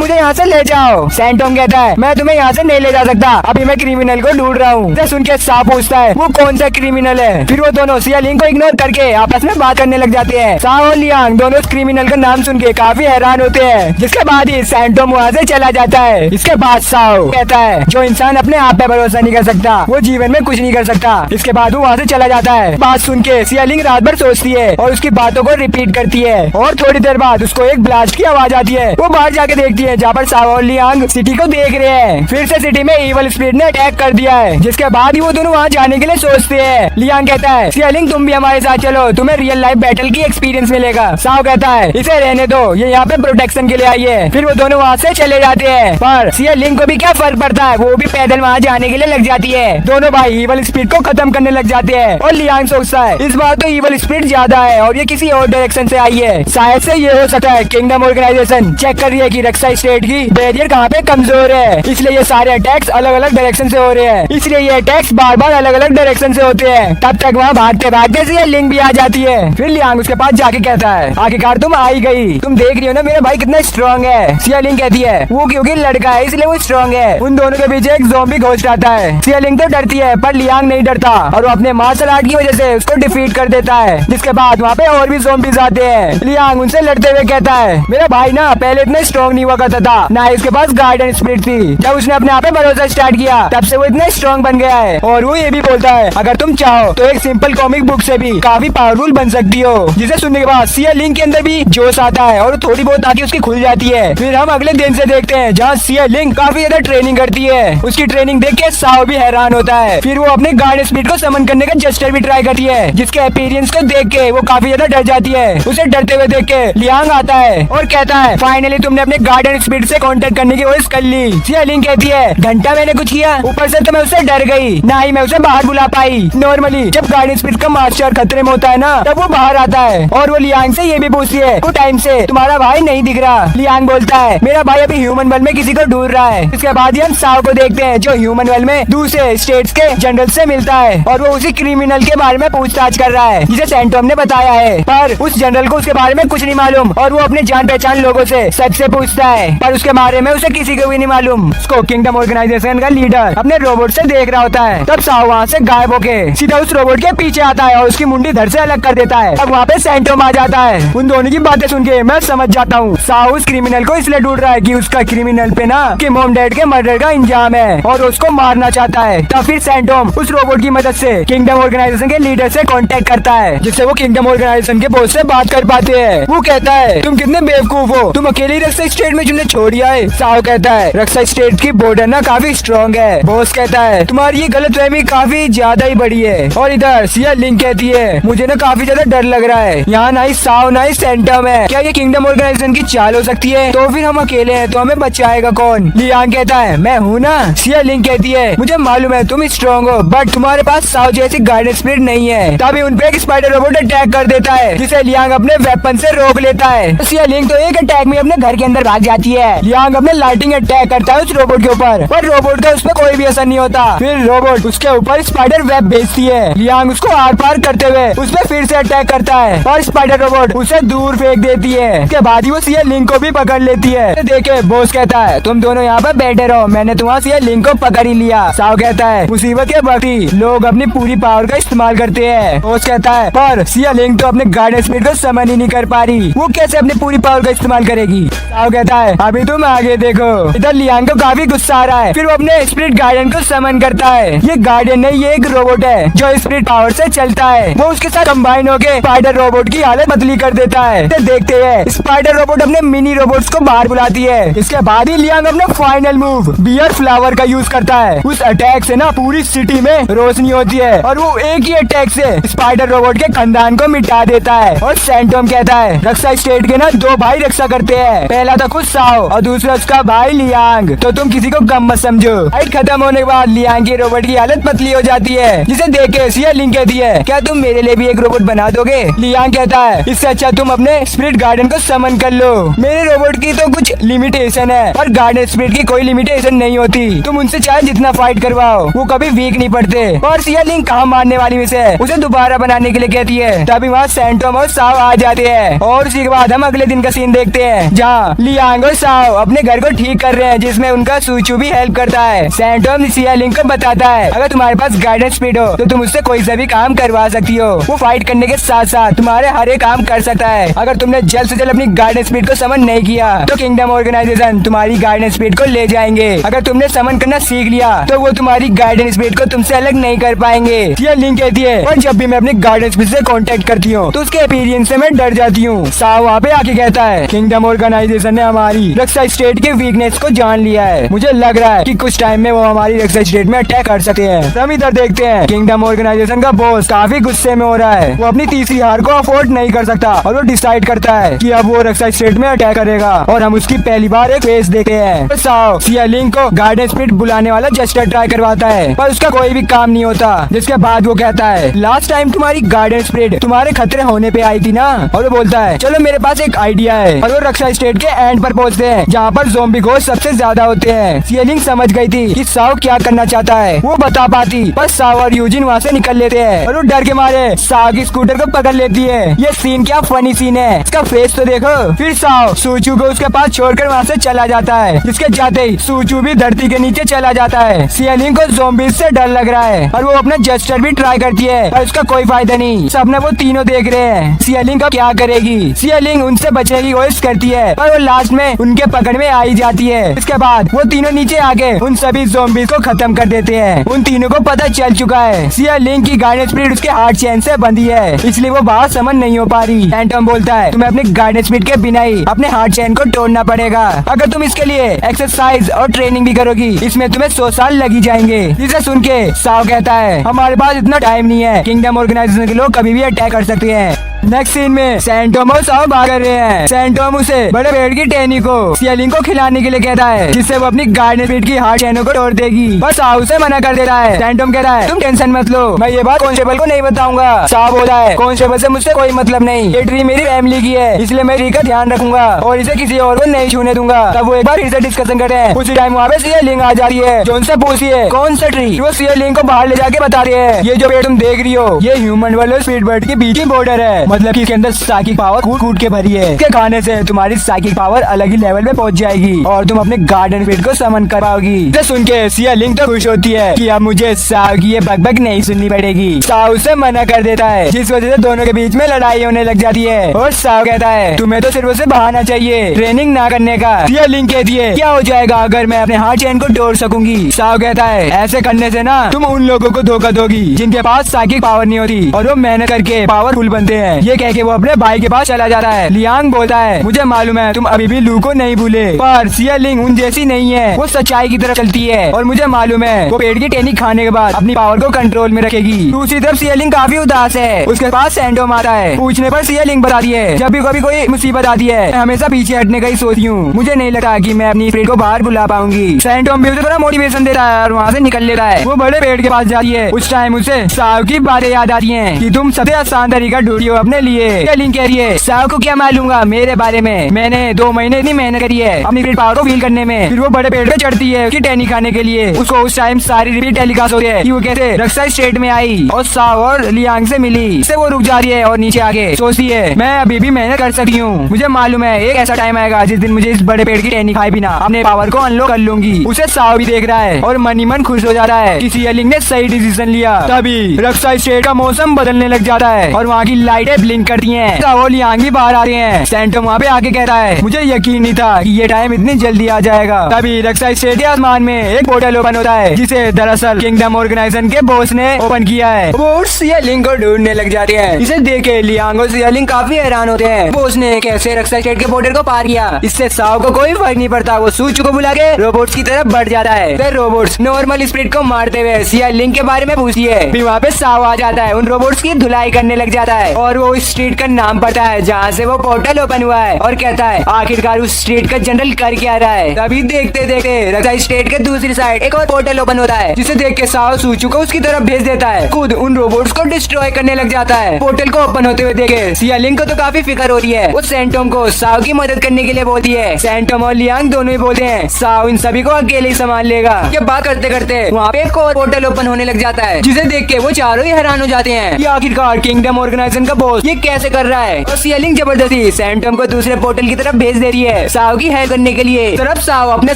मुझे यहाँ से ले जाओ। सैंटोम कहता है मैं तुम्हें यहाँ से नहीं ले जा सकता, अभी मैं क्रिमिनल को ढूंढ रहा हूँ। सुन के साव पूछता है वो कौन सा क्रिमिनल है। फिर वो दोनों सिया लिंक को इग्नोर करके आपस में बात करने लग जाते हैं। साव और लियांग दोनों उस क्रिमिनल का नाम सुन के काफी हैरान होते हैं, जिसके बाद ही सैंटोम वहाँ से चला जाता है। इसके बाद साव कहता है जो इंसान अपने आप पे भरोसा नहीं कर सकता वो जीवन में कुछ नहीं कर सकता। इसके बाद वो वहाँ से चला जाता है। बात सुन के सिया लिंक रात भर सोचती है और उसकी बातों को रिपीट डिफीट करती है। और थोड़ी देर बाद उसको एक ब्लास्ट की आवाज आती है। वो बाहर जाके देखती है जहाँ पर साओ और लियांग सिटी को देख रहे हैं। फिर से सिटी में इवल स्पिरिट ने अटैक कर दिया है, जिसके बाद ही वो दोनों वहाँ जाने के लिए सोचते हैं। लियांग कहता है सियालिंग तुम भी हमारे साथ चलो, तुम्हें रियल लाइफ बैटल की एक्सपीरियंस मिलेगा। साओ कहता है इसे रहने दो, ये यहाँ पे प्रोटेक्शन के लिए आई है। फिर वो दोनों वहाँ से चले जाते हैं, पर सियालिंग को भी क्या फर्क पड़ता है, वो भी पैदल वहाँ जाने के लिए लग जाती है। दोनों भाई इवल स्पिरिट को खत्म करने लग जाते हैं और लियांग सोचता है इस बार तो इवल स्पिरिट ज्यादा है और ये किसी और डायरेक्शन से आई है। शायद से ये हो सकता है किंगडम ऑर्गेनाइजेशन चेक कर रही है कि रक्षा स्टेट की बैरियर कहाँ पे कमजोर है, इसलिए ये सारे अटैक्स अलग अलग डायरेक्शन से हो रहे हैं। इसलिए ये अटैक्स बार बार अलग अलग डायरेक्शन से होते हैं। तब तक वहाँ भागते भागते सियालिंग भी आ जाती है। फिर लियांग उसके पास जाके कहता है आखिरकार तुम आई गई, तुम देख रही हो ना मेरा भाई कितना स्ट्रॉन्ग है। सियालिंग कहती है वो क्योंकि लड़का है इसलिए वो स्ट्रॉन्ग है। उन दोनों के पीछे एक ज़ॉम्बी घोस्ट आता है। सियालिंग तो डरती है पर लियांग नहीं डरता और वो अपने मार्शल आर्ट की वजह से उसको डिफीट कर देता है। जिसके बाद वहाँ पे और भी ज़ॉम्बीज आते हैं। लियांग उनसे लड़ते हुए कहता है मेरा भाई ना पहले इतना स्ट्रॉन्ग नहीं हुआ करता था, ना इसके पास गार्डन स्पिरिट थी। जब उसने अपने आप पे भरोसा स्टार्ट किया तब से वो इतना स्ट्रॉन्ग बन गया है। और वो ये भी बोलता है अगर तुम चाहो तो एक सिंपल कॉमिक बुक से भी काफी पावरफुल बन सकती हो। जिसे सुनने के बाद सियालिंग के अंदर भी जोश आता है और थोड़ी बहुत आंखें उसकी खुल जाती है। फिर हम अगले दिन से देखते हैं जहाँ सियालिंग काफी ज्यादा ट्रेनिंग करती है। उसकी ट्रेनिंग देख के साओ भी हैरान होता है। फिर वो अपने गार्डन स्पिरिट को समन करने का जेस्चर भी ट्राई करती है, जिसके अपीयरेंस को देख के वो काफी ज्यादा डर जाती है। उसे डरते हुए देख के लियांग आता है और कहता है फाइनली तुमने अपने गार्डन स्पिरिट से कांटेक्ट करने की कोशिश कर ली। सियालिंग कहती है घंटा मैंने कुछ किया, ऊपर से तो मैं उससे डर गई, ना ही मैं उसे बाहर बुला पाई। नॉर्मली जब गार्डन स्पिरिट का मास्टर खतरे में होता है ना तब वो बाहर आता है और वो लियांग से ये भी पूछती है कुछ टाइम से तुम्हारा भाई नहीं दिख रहा। लियांग बोलता है मेरा भाई अभी ह्यूमन वर्ल्ड में किसी को ढूंढ रहा है। इसके बाद ही हम साओ को देखते हैं जो ह्यूमन वर्ल्ड में दूसरे स्टेट्स के जनरल से मिलता है और वो उसी क्रिमिनल के बारे में पूछताछ कर रहा है जिसे सैंटोम ने बताया है। पर उस जनरल को उसके बारे में कुछ नहीं मालूम और वो अपने जान पहचान लोगों से सबसे पूछता है, पर उसके बारे में उसे किसी को भी नहीं मालूम। उसको किंगडम ऑर्गेनाइजेशन का लीडर अपने रोबोट से देख रहा होता है। तब साओ वहाँ से गायब होके सीधा उस रोबोट के पीछे आता है और उसकी मुंडी धड़ से अलग कर देता है। अब वहाँ पे सैंटोम आ जाता है। उन दोनों की बातें सुन के मैं समझ जाता हूँ साओ उस क्रिमिनल को इसलिए ढूंढ रहा है कि उसका क्रिमिनल पे ना कि मॉम डैड के मर्डर का इंजाम है और उसको मारना चाहता है। तब फिर सैंटोम उस रोबोट की मदद से किंगडम ऑर्गेनाइजेशन के लीडर से कांटेक्ट करता है, जिससे वो किंगडम ऑर्गेनाइजेशन के बॉस से बात कर पाते हैं। वो कहता है तुम कितने बेवकूफ हो, तुम अकेले ही रक्षा स्टेट में तुमने छोड़ दिया है। साओ कहता है रक्षा स्टेट की बॉर्डर ना काफी स्ट्रॉन्ग है। बॉस कहता है तुम्हारी ये गलतफहमी काफी ज्यादा ही बड़ी है। और इधर सियालिंग कहती है मुझे ना काफी ज्यादा डर लग रहा है, यहाँ ना ही साओ ना ही सैंटोम है, क्या ये किंगडम ऑर्गेनाइजेशन की चाल हो सकती है? तो फिर हम अकेले हैं तो हमें बचाएगा कौन? लियांग कहता है मैं हूँ ना। सियालिंग कहती है मुझे मालूम है तुम स्ट्रॉन्ग हो बट तुम्हारे पास साओ जैसी गार्डन स्पिरिट नहीं है। तभी उन पे एक स्पाइडर रोबोट अटैक कर देता है, जिसे लियांग अपने वेपन से रोक लेता है। सियालिंग तो एक अटैक में अपने घर के अंदर भाग जाती है। लियांग अपने लाइटिंग अटैक करता है उस रोबोट के ऊपर, पर रोबोट का उस पर कोई भी असर नहीं होता। फिर रोबोट उसके ऊपर स्पाइडर वेब भेजती है। लियांग उसको आर पार करते हुए उस पर फिर से अटैक करता है और स्पाइडर रोबोट उसे दूर फेंक देती है। उसके बाद ही वो सियालिंग को भी पकड़ लेती है। देखे बॉस कहता है तुम दोनों यहाँ पर बैठे रहो, मैंने तुम्हारा सियालिंग को पकड़ ही लिया। साओ कहता है मुसीबत के वक्त ही लोग अपनी पूरी पावर का इस्तेमाल करते हैं। बॉस कहता है पर सियालिंग तो अपने गार्डन स्पिरिट को समन ही नहीं कर पा रही, वो कैसे अपनी पूरी पावर का इस्तेमाल करेगी? साओ कहता है अभी तुम आगे देखो। इधर लियांग को काफी गुस्सा आ रहा है। फिर वो अपने स्पिरिट गार्डन को समन करता है। ये गार्डन नहीं, ये एक रोबोट है जो स्पिरिट पावर से चलता है। वो उसके साथ कंबाइन होके स्पाइडर रोबोट की हालत बदली कर देता है। देखते हैं स्पाइडर रोबोट अपने मिनी रोबोट्स को बाहर बुलाती है। इसके बाद ही लियांग अपना फाइनल मूव बियर फ्लावर का यूज करता है। उस अटैक से ना पूरी सिटी में रोशनी होती है और वो एक ही अटैक से स्पाइडर रोबोट के खानदान को मिटा देता है। और सैंटोम कहता है रक्षा स्टेट के ना दो भाई रक्षा करते हैं, पहला तो खुद साओ और दूसरा उसका भाई लियांग, तो तुम किसी को कम मत समझो। फाइट खत्म होने के बाद लियांग की रोबोट की हालत पतली हो जाती है, जिसे देख के सियालिंग कहती है क्या तुम मेरे लिए भी एक रोबोट बना दोगे? लियांग कहता है इससे अच्छा तुम अपने स्पिरिट गार्डन को समन कर लो। मेरे रोबोट की तो कुछ लिमिटेशन है और गार्डन स्पिरिट की कोई लिमिटेशन नहीं होती। तुम उनसे चाहे जितना फाइट करवाओ वो कभी वीक नहीं पड़ते। और सियालिंग कहाँ मारने वाली वैसे उसे दोबारा बनाने के लिए कहती है। तभी वहाँ सैंटोम और साओ आ जाते हैं और उसी के बाद हम अगले दिन का सीन देखते हैं जहाँ लियांग और साओ अपने घर को ठीक कर रहे हैं, जिसमें उनका सूचू भी हेल्प करता है। सैंटोम सियालिंग को बताता है अगर तुम्हारे पास गार्डन स्पिरिट हो तो तुम उससे कोई सा भी काम करवा सकती हो। वो फाइट करने के साथ साथ तुम्हारे हर एक काम कर सकता है। अगर तुमने जल्द से जल्द अपनी गार्डन स्पिरिट को समन नहीं किया तो किंगडम ऑर्गेनाइजेशन तुम्हारी गार्डन स्पिरिट को ले जाएंगे। अगर तुमने समन करना सीख लिया तो वो तुम्हारी गार्डन स्पिरिट को तुमसे अलग नहीं कर पाएंगे। सियालिंग कहती है और जब भी मैं अपने गार्डन स्पिरिट से कांटेक्ट करती हूँ तो उसके एक्सपीरियंस से मैं डर जाती हूँ। साव वहाँ पे आके कहता है किंगडम ऑर्गेनाइजेशन ने हमारी रक्षा स्टेट के वीकनेस को जान लिया है। मुझे लग रहा है कि कुछ टाइम में वो हमारी रक्षा स्टेट में अटैक कर सकते हैं। हम इधर देखते हैं किंगडम ऑर्गेनाइजेशन का बॉस काफी गुस्से में हो रहा है। वो अपनी तीसरी हार को अफोर्ड नहीं कर सकता और वो डिसाइड करता है कि अब वो रक्षा स्टेट में अटैक करेगा और हम उसकी पहली बार एक फेस देखते हैं। साव सियालिंग को गार्डन स्पिरिट बुलाने वाला जस्टर ट्राई करवाता है पर उसका कोई भी काम नहीं होता। जिसके बाद वो कहता है लास्ट टाइम तुम्हारी गार्डन स्पिरिट तुम्हारे खतरे होने पे आई थी ना। और वो बोलता है चलो मेरे पास एक आइडिया है। और वो रक्षा स्टेट के एंड पर पहुंचते हैं जहाँ पर ज़ॉम्बी घोस्ट सबसे ज्यादा होते हैं। सियालिंग समझ गई थी कि साव क्या करना चाहता है, वो बता पाती बस साव और यूजिन वहाँ से निकल लेते हैं और वो डर के मारे साव की स्कूटर को पकड़ लेती है। ये सीन क्या फनी सीन है, इसका फेस तो देखो। फिर साव सूचू को उसके पास छोड़कर वहाँ से चला जाता है। जिसके जाते ही सूचू भी धरती के नीचे चला जाता है। सियालिंग को ज़ॉम्बीज से डर लग रहा है और वो अपना जस्टर भी ट्राई करती है पर उसका कोई फायदा नहीं। सबने वो तीनों देख रहे हैं सियालिंग का क्या करेगी। सियालिंग उनसे बचने की कोशिश करती है पर वो लास्ट में उनके पकड़ में आई जाती है। इसके बाद वो तीनों नीचे आके उन सभी ज़ॉम्बीज को खत्म कर देते हैं। उन तीनों को पता चल चुका है सियालिंग की गार्डन स्पिरिट उसके हार्ट चेन से बंधी है, इसलिए वो बाहर समन नहीं हो पा रही। फैंटम बोलता है तुम्हें अपने गार्डन स्पिरिट के बिना ही अपने हार्ट चेन को तोड़ना पड़ेगा। अगर तुम इसके लिए एक्सरसाइज और ट्रेनिंग भी करोगी इसमें तुम्हें 100 साल लगी जाएंगे। जिसे सुन के साव कहता है हमारे पास इतना टाइम नहीं है, किंगडम ऑर्गेनाइजेशन के लोग कभी भी अटैक कर सकते हैं। नेक्स्ट सीन में सैंटोम और साव भाग रहे हैं। सैंटोम उसे बड़े पेड़ की टहनी को सियालिंग को खिलाने के लिए कहता है जिससे वो अपनी गार्डन स्पिरिट की हार्ट चेनों को तोड़ देगी पर साव उसे मना कर देता है। सैंटोम कहता है तुम टेंशन मत लो, मैं ये बात कांस्टेबल को नहीं बताऊंगा। साव बोला है कांस्टेबल से मुझसे कोई मतलब नहीं, ये ट्री मेरी फैमिली की है इसलिए मैं ट्री का ध्यान रखूंगा और इसे किसी और को नहीं छूने दूंगा। तब वो एक बार फिर से डिस्कशन करते हैं। उसी टाइम वहाँ पे सियालिंग आ जा रही है जो उनसे पूछती है कौन सा ट्री। वो सियालिंग को बाहर ले जाके बता रही है ये जो पेड़ तुम देख रही हो ये ह्यूमन वर्ल्ड स्पीड बर्ड के बीच की बॉर्डर है, मतलब कि इसके अंदर साइकिक पावर कूट कूट के भरी है। इसके खाने से तुम्हारी साइकिक पावर अलग ही लेवल पे पहुंच जाएगी और तुम अपने गार्डन स्पिरिट को समन कर पाओगी। इसे सुन के सियालिंग तो खुश होती है कि अब मुझे साव की ये बकबक नहीं सुननी पड़ेगी। साव उसे मना कर देता है जिस वजह से दोनों के बीच में लड़ाई होने लग जाती है और साव कहता है तुम्हें तो सिर्फ उसे बहाना चाहिए ट्रेनिंग ना करने का। सियालिंग कहती है क्या हो जाएगा अगर मैं अपने हार्ट चेन को तोड़ सकूंगी। साव कहता है ऐसे करने से ना तुम उन लोगों को धोखा दोगी जिनके पास साइकिक पावर नहीं होती और वो मेहनत करके पावरफुल बनते हैं। ये कह के वो अपने भाई के पास चला जाता है। लियांग बोलता है मुझे मालूम है तुम अभी भी लू को नहीं भूले पर सियालिंग उन जैसी नहीं है, वो सच्चाई की तरफ चलती है और मुझे मालूम है वो पेड़ की टहनी खाने के बाद अपनी पावर को कंट्रोल में रखेगी। दूसरी तरफ सियालिंग काफी उदास है। उसके पास सैंटोम आता है। पूछने पर सियालिंग बताती है जब भी कभी कोई मुसीबत आती है मैं हमेशा पीछे हटने का ही सोचती हूँ, मुझे नहीं लगता कि मैं अपनी पेड़ को बाहर बुला पाऊंगी। सैंटोम भी उसे थोड़ा मोटिवेशन देता है और वहाँ से निकल लेता है। वो बड़े पेड़ के पास जाती है। उस टाइम उसे साव की बातें याद आती है कि तुम सबसे आसान तरीका ढूंढियो अपने लिए। सियालिंग कह रही है साव को क्या मालूंगा मेरे बारे में, मैंने 2 महीने इतनी मेहनत करी है अपनी स्पिरिट पावर को फील करने में। फिर वो बड़े पेड़ पे चढ़ती है उसकी टहनी खाने के लिए। उसको उस टाइम सारी रिपीट टेलीकास्ट होती है कि वो कैसे रक्षा स्टेट में आई और साव और लियांग से मिली। इससे वो रुक जा रही है और नीचे आके सोचती है मैं अभी भी मेहनत कर सकती हूँ, मुझे मालूम है एक ऐसा टाइम आएगा जिस दिन मुझे इस बड़े पेड़ की टहनी खाए बिना अपने पावर को अनलॉक कर लूंगी। उसे साव भी देख रहा है और मन ही मन खुश हो जा रहा है कि सियालिंग ने सही डिसीजन लिया। तभी रक्षा स्टेट का मौसम बदलने लग जाता है और वहाँ की लाइटें ब्लिंक करती है। साव और लियांग भी बाहर आ रहे हैं। सैंटोम वहाँ पे आके कहता है मुझे यकीन नहीं था कि ये टाइम इतनी जल्दी आ जाएगा। तभी रक्षा स्टेट के आसमान में एक पोर्टल ओपन होता है जिसे दरअसल किंगडम ऑर्गेनाइजेशन के बॉस ने ओपन किया है। वो सियालिंग को ढूंढने लग जाते हैं। इसे देखे लियांग और सियालिंग काफी हैरान होते हैं बॉस ने कैसे रक्षा स्टेट के पोर्टल को पार किया। इससे साव को कोई फर्क नहीं पड़ता, वो सूचू को बुला के रोबोट्स की तरफ बढ़ जाता है। फिर रोबोट्स नॉर्मल स्पिरिट को मारते हुए सियालिंग के बारे में पूछती है। फिर वहाँ पे साव आ जाता है, उन रोबोट्स की धुलाई करने लग जाता है और वो उस स्ट्रीट का नाम पता है जहाँ से वो पोर्टल ओपन हुआ है और कहता है आखिरकार उस स्टेट का जनरल कर क्या रहा है। तभी देखते देखते रक्षा स्टेट के दूसरी साइड एक और पोर्टल ओपन होता है जिसे देख के साव सूचू को उसकी तरफ भेज देता है। खुद उन रोबोट्स को डिस्ट्रॉय करने लग जाता है। पोर्टल को ओपन होते हुए देखे सियालिंग को तो काफी फिक्र हो रही है। वो सैंटोम को साव की मदद करने के लिए बोलती है। सैंटोम और लियांग दोनों ही बोलते हैं साव इन सभी को अकेले ही संभाल लेगा। ये बात करते करते वहाँ पे एक और पोर्टल ओपन होने लग जाता है जिसे देख के वो चारों ही हैरान हो जाते हैं कि आखिरकार किंगडम ऑर्गेनाइजेशन का बॉस ये कैसे कर रहा है। और सियालिंग जबरदस्ती सैंटोम को दूसरे पोर्टल की तरफ भेज दे रही है साव की हेल्प करने के लिए। तरफ साव अपने